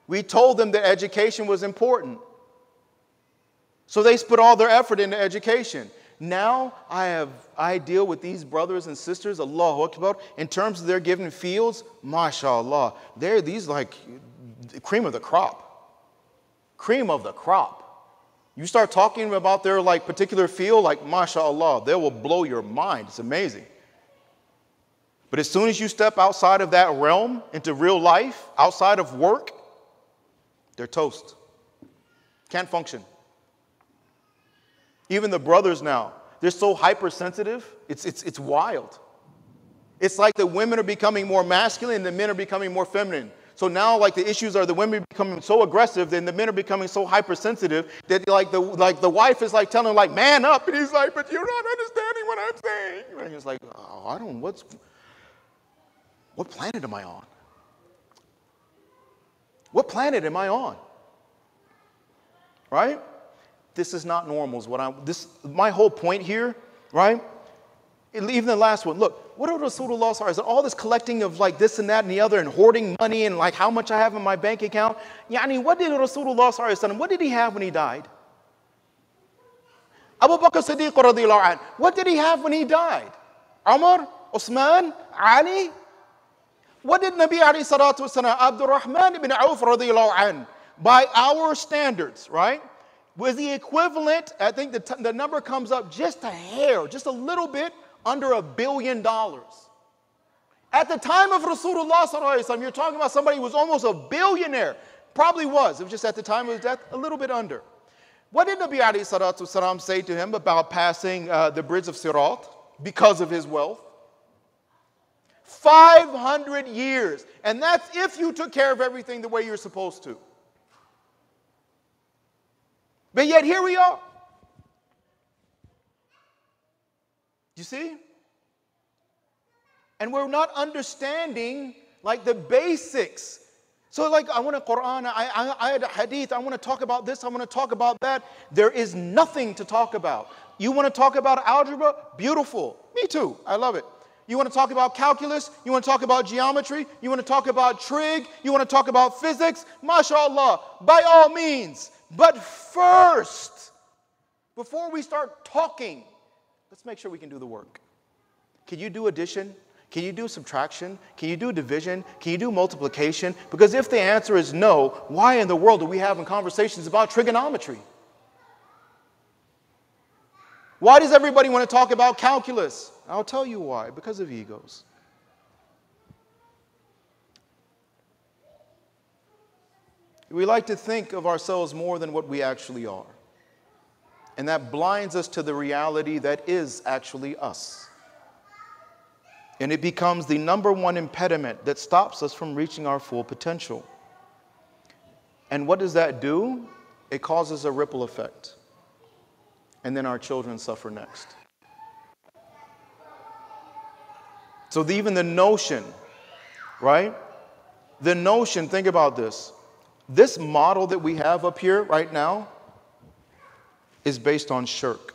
We told them that education was important. So they put all their effort into education. Now I deal with these brothers and sisters, Allahu Akbar, in terms of their given fields, mashallah. They're these like cream of the crop. Cream of the crop. You start talking about their like particular field, like mashallah, they will blow your mind. It's amazing. But as soon as you step outside of that realm into real life, outside of work, they're toast. Can't function. Even the brothers now, they're so hypersensitive, it's wild. It's like the women are becoming more masculine and the men are becoming more feminine. So now like the issues are the women becoming so aggressive and the men are becoming so hypersensitive that like the wife is like telling him like, man up. And he's like, but you're not understanding what I'm saying. And he's like, oh, what planet am I on? What planet am I on? Right? This is not normal is my whole point here, right? Even the last one, look, what did Rasulullah say? Is it all this collecting of like this and that and the other and hoarding money and like how much I have in my bank account? Yani, what did Rasulullah say? What did he have when he died? Abu Bakr Siddiq radiyallahu anh, what did he have when he died? Umar, Uthman, Ali? What did Nabi alayhi salatu wasalam, Abdul Rahman ibn Auf radiyallahu anh, by our standards, right? Was the equivalent, I think the number comes up just a hair, just a little bit under $1 billion. At the time of Rasulullah sallallahu alaihi wasallam, you're talking about somebody who was almost a billionaire. Probably was. It was just at the time of his death, a little bit under. What did Nabi alayhi salatu wasalam say to him about passing the bridge of Sirat because of his wealth? 500 years. And that's if you took care of everything the way you're supposed to. But yet here we are. You see? And we're not understanding like the basics. So like I want a Quran, I had a hadith, I want to talk about this, I want to talk about that. There is nothing to talk about. You want to talk about algebra? Beautiful. Me too. I love it. You want to talk about calculus? You want to talk about geometry? You want to talk about trig? You want to talk about physics? MashaAllah. By all means. But first, Before we start talking, let's make sure we can do the work. Can you do addition? Can you do subtraction? Can you do division? Can you do multiplication? Because if the answer is no, why in the world are we having conversations about trigonometry? Why does everybody want to talk about calculus? I'll tell you why. Because of egos. We like to think of ourselves more than what we actually are. And that blinds us to the reality that is actually us. And it becomes the number one impediment that stops us from reaching our full potential. And what does that do? It causes a ripple effect. And then our children suffer next. So even the notion, right? The notion, think about this. This model that we have up here right now is based on shirk.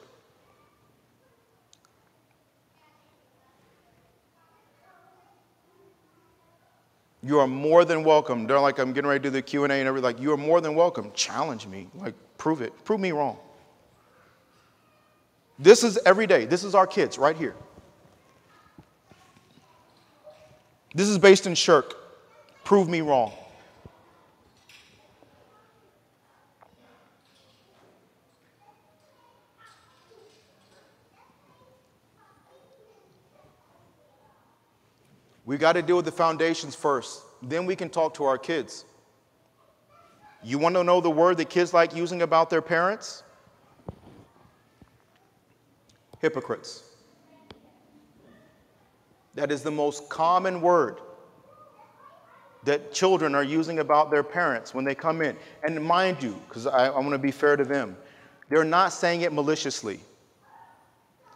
You are more than welcome. They're like, I'm getting ready to do the Q&A and everything. Like, you are more than welcome. Challenge me. Like, prove it. Prove me wrong. This is every day. This is our kids right here. This is based in shirk. Prove me wrong. We got to deal with the foundations first. Then we can talk to our kids. You want to know the word that kids like using about their parents? Hypocrites. That is the most common word that children are using about their parents when they come in. And mind you, because I want to be fair to them, they're not saying it maliciously.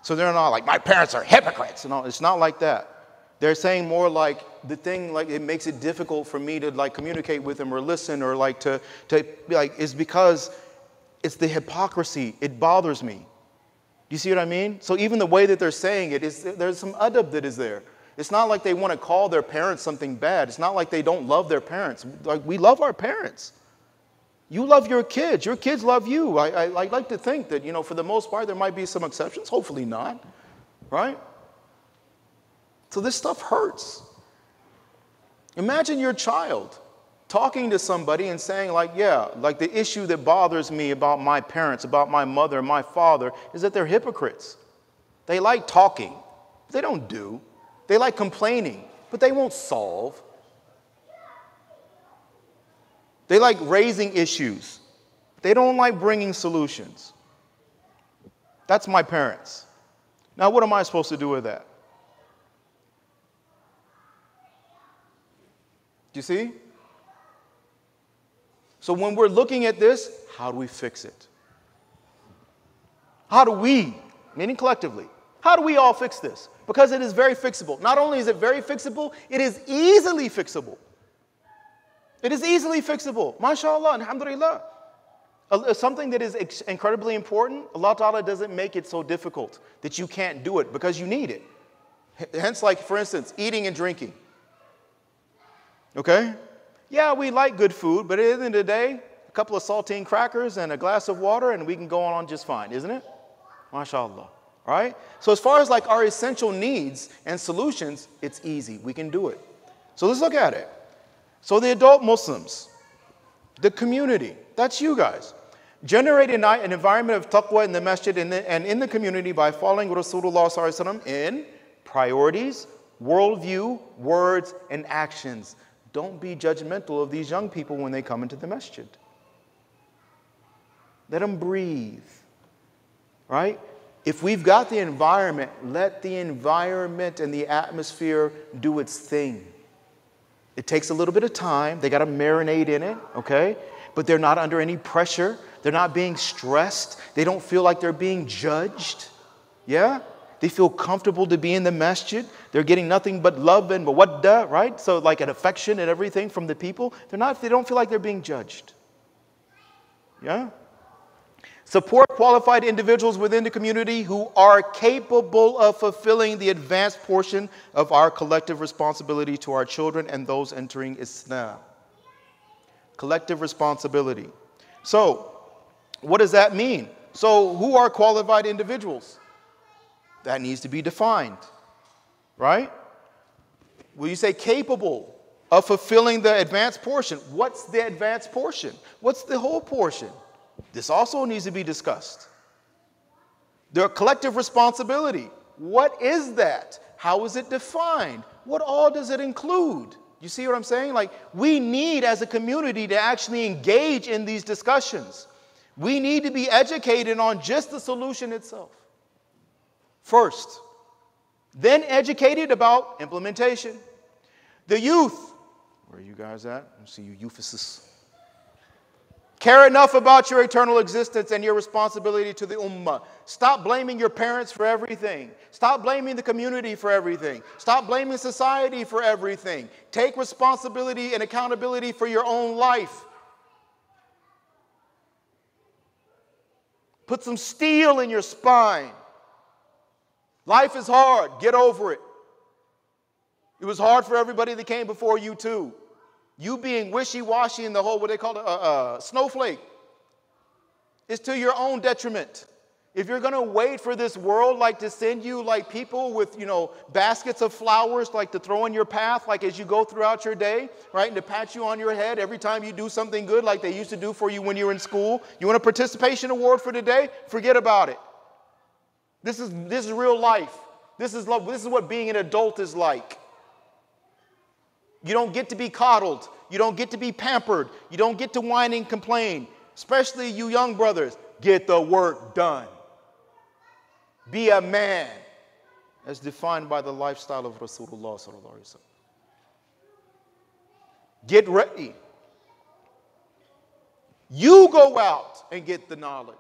So they're not like, my parents are hypocrites. No, it's not like that. They're saying more like the thing, like it makes it difficult for me to like communicate with them or listen or like to like is because it's the hypocrisy. It bothers me. You see what I mean? So even the way that they're saying it is there's some adab that is there. It's not like they want to call their parents something bad. It's not like they don't love their parents. Like we love our parents. You love your kids. Your kids love you. I like to think that, you know, for the most part there might be some exceptions. Hopefully not. Right? So this stuff hurts. Imagine your child talking to somebody and saying like, yeah, like the issue that bothers me about my parents, about my mother and my father is that they're hypocrites. They like talking. They don't do. They like complaining, but they won't solve. They like raising issues. They don't like bringing solutions. That's my parents. Now, what am I supposed to do with that? Do you see? So when we're looking at this, how do we fix it? How do we, meaning collectively, how do we all fix this? Because it is very fixable. Not only is it very fixable, it is easily fixable. It is easily fixable. MashaAllah, alhamdulillah. Something that is incredibly important, Allah Ta'ala doesn't make it so difficult that you can't do it because you need it. Hence, like, for instance, eating and drinking. Okay? Yeah, we like good food, but at the end of the day, a couple of saltine crackers and a glass of water and we can go on just fine, isn't it? MashaAllah. All right? So as far as like our essential needs and solutions, it's easy. We can do it. So let's look at it. So the adult Muslims, the community, that's you guys. Generate an environment of taqwa in the masjid and in the community by following Rasulullah Sallallahu Alaihi Wasallam in priorities, worldview, words, and actions. Don't be judgmental of these young people when they come into the masjid. Let them breathe, right? If we've got the environment, let the environment and the atmosphere do its thing. It takes a little bit of time. They got to marinate in it, okay? But they're not under any pressure. They're not being stressed. They don't feel like they're being judged, yeah? They feel comfortable to be in the masjid. They're getting nothing but love and mawadda, right? So like an affection and everything from the people. They don't feel like they're being judged. Yeah? Support qualified individuals within the community who are capable of fulfilling the advanced portion of our collective responsibility to our children and those entering Islam. Collective responsibility. So, what does that mean? So who are qualified individuals? That needs to be defined, right? Will you say capable of fulfilling the advanced portion? What's the advanced portion? What's the whole portion? This also needs to be discussed. Their collective responsibility. What is that? How is it defined? What all does it include? You see what I'm saying? Like, we need as a community to actually engage in these discussions. We need to be educated on just the solution itself first, then educated about implementation. The youth, where are you guys at? I see you youthicists. Care enough about your eternal existence and your responsibility to the ummah. Stop blaming your parents for everything. Stop blaming the community for everything. Stop blaming society for everything. Take responsibility and accountability for your own life. Put some steel in your spine. Life is hard. Get over it. It was hard for everybody that came before you too. You being wishy-washy in the whole, what they call it, snowflake, is to your own detriment. If you're going to wait for this world like to send you like people with, baskets of flowers like to throw in your path like as you go throughout your day, right, and to pat you on your head every time you do something good like they used to do for you when you were in school. You want a participation award for today? Forget about it. This is real life. This is love. This is what being an adult is like. You don't get to be coddled. You don't get to be pampered. You don't get to whine and complain. Especially you young brothers. Get the work done. Be a man, as defined by the lifestyle of Rasulullah sallallahu alaihi wasallam. Get ready. You go out and get the knowledge.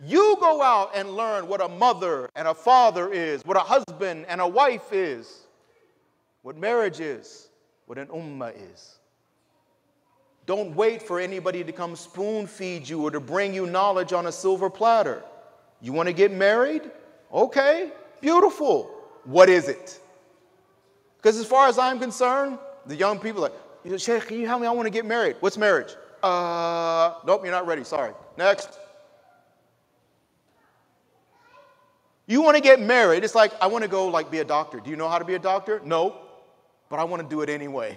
You go out and learn what a mother and a father is, what a husband and a wife is, what marriage is, what an ummah is. Don't wait for anybody to come spoon feed you or to bring you knowledge on a silver platter. You want to get married? Okay, beautiful. What is it? Because as far as I'm concerned, the young people are like, Sheikh, can you help me? I want to get married. What's marriage? Nope, you're not ready. Sorry. Next. You want to get married. It's like, I want to go like be a doctor. Do you know how to be a doctor? No, but I want to do it anyway.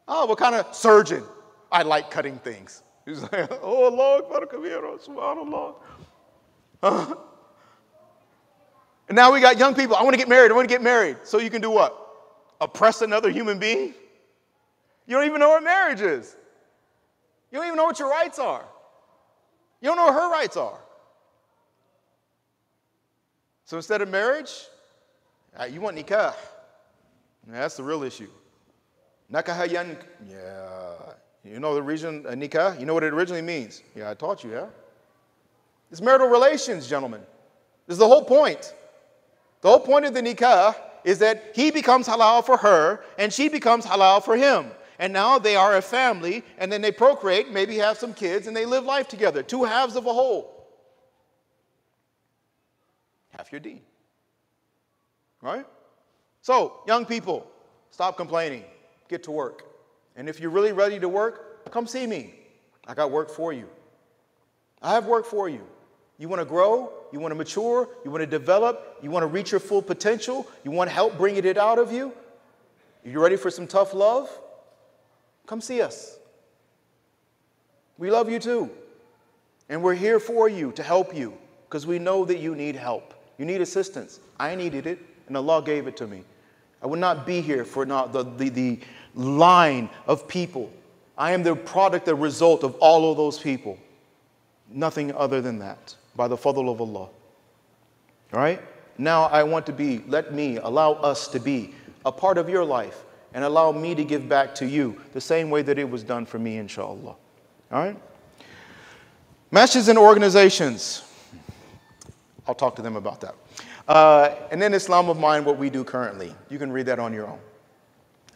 Oh, what kind of surgeon? I like cutting things. He's like, oh, Allah, subhanallah. And now we got young people. I want to get married. I want to get married. So you can do what? Oppress another human being? You don't even know what marriage is. You don't even know what your rights are. You don't know what her rights are. So instead of marriage, you want nikah. That's the real issue. Nakahayan, yeah. You know the reason nikah? You know what it originally means? Yeah, I taught you, yeah? It's marital relations, gentlemen. This is the whole point. The whole point of the nikah is that he becomes halal for her and she becomes halal for him. And now they are a family and then they procreate, maybe have some kids, and they live life together. Two halves of a whole. Half your deen. Right? So, young people, stop complaining. Get to work. And if you're really ready to work, come see me. I got work for you. I have work for you. You want to grow? You want to mature? You want to develop? You want to reach your full potential? You want help bringing it out of you? You ready for some tough love? Come see us. We love you too. And we're here for you to help you because we know that you need help. You need assistance. I needed it, and Allah gave it to me. I would not be here for not the line of people. I am the product, the result of all of those people. Nothing other than that, by the fadl of Allah. All right? Now I want to be, allow us to be a part of your life and allow me to give back to you the same way that it was done for me, inshallah. All right? Masjids and organizations. I'll talk to them about that. And then Islam of Mind, what we do currently. You can read that on your own.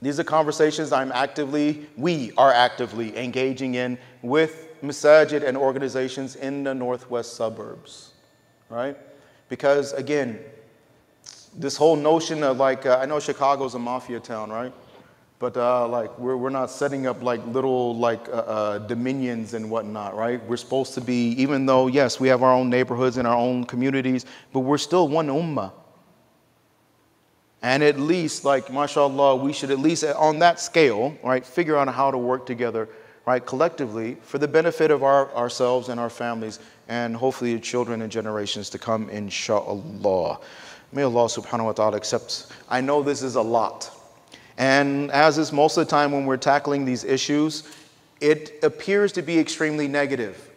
These are conversations we are actively engaging in with masajid and organizations in the northwest suburbs, right? Because again, this whole notion of I know Chicago's a mafia town, right? But like we're not setting up like little like dominions and whatnot, right? We're supposed to be, even though, yes, we have our own neighborhoods and our own communities, but we're still one ummah. And at least, like, mashallah, we should at least on that scale, right, figure out how to work together, right, collectively for the benefit of ourselves and our families and hopefully the children and generations to come, inshallah. May Allah subhanahu wa ta'ala accept. I know this is a lot. And as is most of the time when we're tackling these issues, it appears to be extremely negative.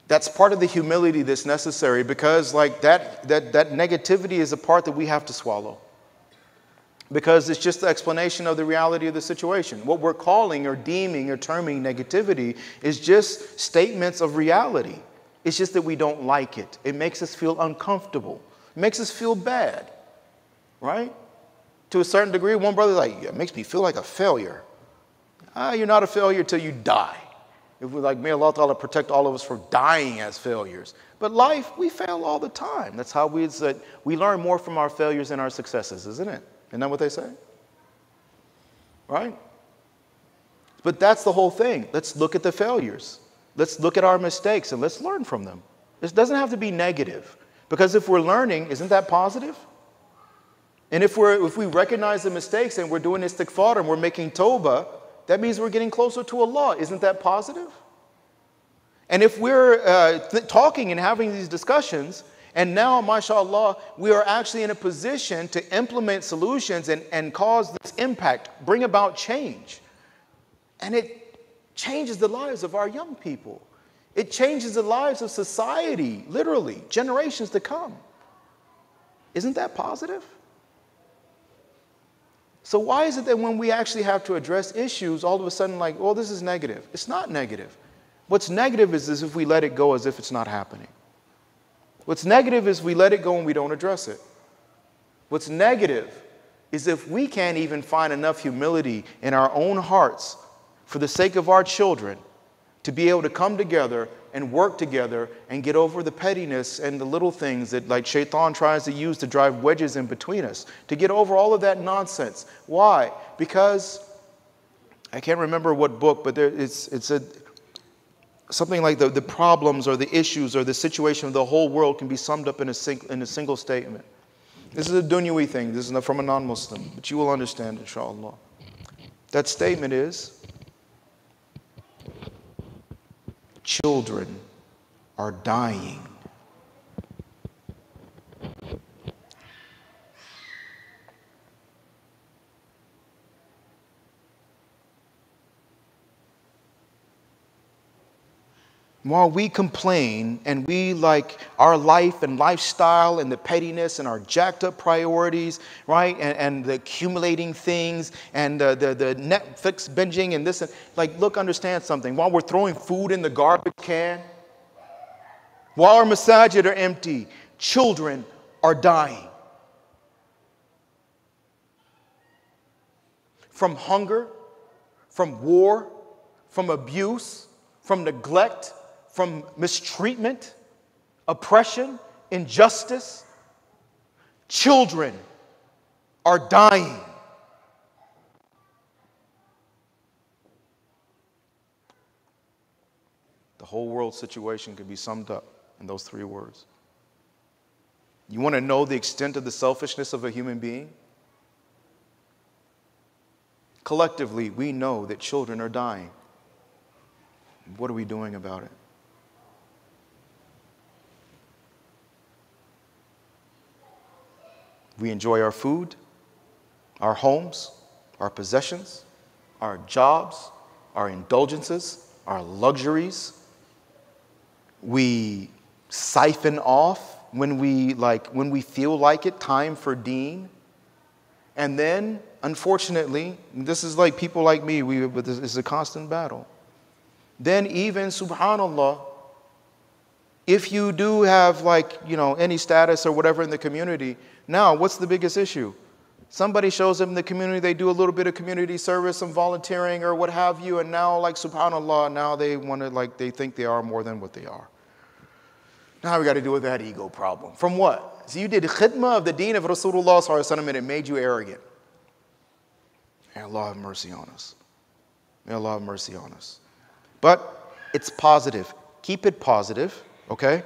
That's part of the humility that's necessary, because like that negativity is a part that we have to swallow. Because it's just the explanation of the reality of the situation. What we're calling or deeming or terming negativity is just statements of reality. It's just that we don't like it. It makes us feel uncomfortable. It makes us feel bad, right? To a certain degree, one brother's like, it makes me feel like a failure. You're not a failure till you die. If we're like, may Allah Ta'ala protect all of us from dying as failures. But life, we fail all the time. That's how we learn more from our failures than our successes, isn't it? Isn't that what they say? Right? But that's the whole thing. Let's look at the failures. Let's look at our mistakes and let's learn from them. This doesn't have to be negative. Because if we're learning, isn't that positive? And if we recognize the mistakes and we're doing istighfar and we're making tawbah, that means we're getting closer to Allah. Isn't that positive? And if we're talking and having these discussions, and now, mashallah, we are actually in a position to implement solutions and cause this impact, bring about change. And it changes the lives of our young people. It changes the lives of society, literally, generations to come. Isn't that positive? So why is it that when we actually have to address issues, all of a sudden like, oh, this is negative? It's not negative. What's negative is if we let it go as if it's not happening. What's negative is we let it go and we don't address it. What's negative is if we can't even find enough humility in our own hearts for the sake of our children to be able to come together and work together and get over the pettiness and the little things that like shaitan tries to use to drive wedges in between us, to get over all of that nonsense. Why? Because I can't remember what book, but it's something like the problems or the issues or the situation of the whole world can be summed up in a single statement. This is a dunyawi thing. This is not from a non-Muslim, but you will understand, inshallah. That statement is, children are dying. While we complain and we like our life and lifestyle and the pettiness and our jacked up priorities, right? And the accumulating things and the Netflix binging and this, and, like, look, understand something. While we're throwing food in the garbage can, while our masajid are empty, children are dying. From hunger, from war, from abuse, from neglect, from mistreatment, oppression, injustice. Children are dying. The whole world situation can be summed up in those 3 words. You want to know the extent of the selfishness of a human being? Collectively, we know that children are dying. What are we doing about it? We enjoy our food, our homes, our possessions, our jobs, our indulgences, our luxuries. We siphon off when we feel like it, time for deen. And then, unfortunately, this is like people like me, but this is a constant battle. Then even, subhanallah, if you do have any status or whatever in the community, now what's the biggest issue? Somebody shows up in the community, they do a little bit of community service, some volunteering or what have you, and now subhanallah, now they want to they think they are more than what they are. Now we got to deal with that ego problem. From what? So you did khidmah of the deen of Rasulullah sallallahu alaihi wasallam and it made you arrogant. May Allah have mercy on us. May Allah have mercy on us. But it's positive. Keep it positive, okay?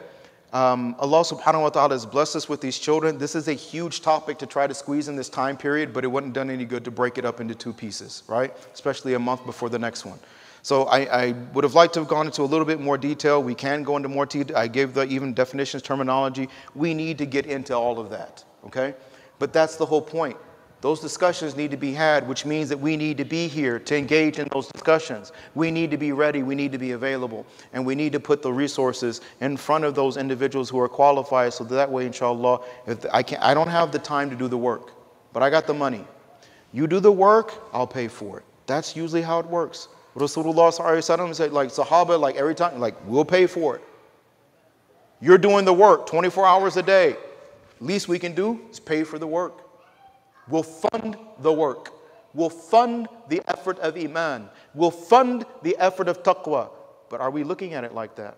Allah subhanahu wa ta'ala has blessed us with these children. This is a huge topic to try to squeeze in this time period, but it wouldn't done any good to break it up into 2 pieces, right? Especially a month before the next one. So I would have liked to have gone into a little bit more detail. We can go into more detail. I gave the even definitions, terminology. We need to get into all of that, okay? But that's the whole point. Those discussions need to be had, which means that we need to be here to engage in those discussions. We need to be ready. We need to be available. And we need to put the resources in front of those individuals who are qualified so that way, inshallah, I don't have the time to do the work, but I got the money. You do the work, I'll pay for it. That's usually how it works. Rasulullah said, like Sahaba, like every time, like, we'll pay for it. You're doing the work 24 hours a day. Least we can do is pay for the work. We'll fund the work. We'll fund the effort of Iman. We'll fund the effort of taqwa. But are we looking at it like that?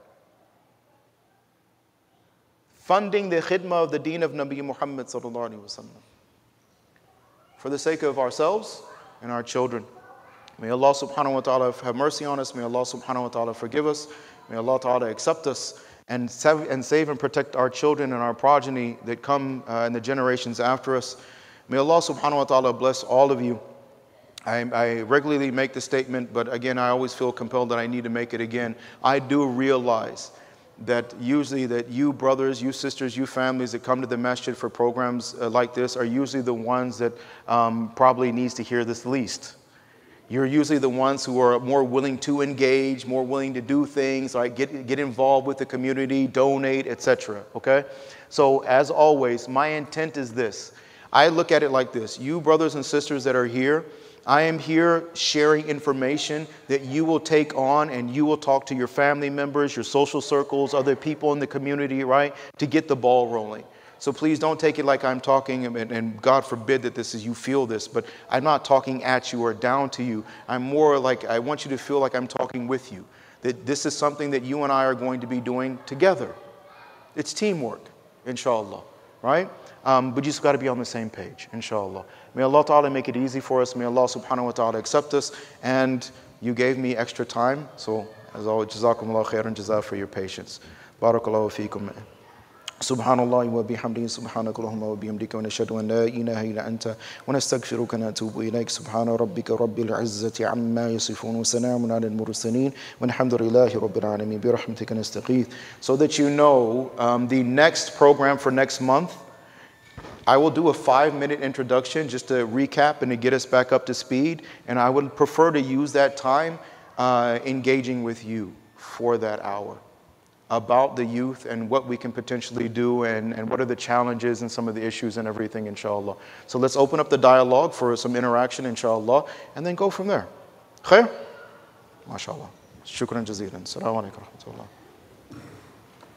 Funding the khidmah of the deen of Nabi Muhammad sallallahu alaihi wasallam. For the sake of ourselves and our children. May Allah subhanahu wa ta'ala have mercy on us. May Allah subhanahu wa ta'ala forgive us. May Allah ta'ala accept us and save and protect our children and our progeny that come in the generations after us. May Allah subhanahu wa ta'ala bless all of you. I regularly make the statement, but again, I always feel compelled that I need to make it again. I do realize that usually that you brothers, you sisters, you families that come to the masjid for programs like this are usually the ones that probably needs to hear this least. You're usually the ones who are more willing to engage, more willing to do things, like get involved with the community, donate, etc. Okay? So as always, my intent is this. I look at it like this. You brothers and sisters that are here, I am here sharing information that you will take on and you will talk to your family members, your social circles, other people in the community, right, to get the ball rolling. So please don't take it like I'm talking, and God forbid that this is you feel this, but I'm not talking at you or down to you. I'm more like I want you to feel like I'm talking with you, that this is something that you and I are going to be doing together. It's teamwork, inshallah, right? But you just got to be on the same page, inshallah. May Allah ta'ala make it easy for us. May Allah subhanahu wa ta'ala accept us. And you gave me extra time. So, as always, jazakumullah khairan jaza for your patience. Barakallahu feekum. Subhanallah wa bihamdihi subhanakallahumma wa bihamdika wa nashhadu an la ilaha illa anta wa nastaghfiruka wa natubu ilayk. Subhana rabbika rabbil izzati amma yasifun wa salamun ala al-mursalin walhamdulillahi rabbil alamin bi rahmatika nastaghith. So that you know, the next program for next month, I will do a 5-minute introduction just to recap and to get us back up to speed. And I would prefer to use that time engaging with you for that hour about the youth and what we can potentially do and what are the challenges and some of the issues and everything, inshallah. So let's open up the dialogue for some interaction, inshallah, and then go from there. Khair? MashaAllah. Shukran jazeelan. Assalamu alaikum wa rahmatullah.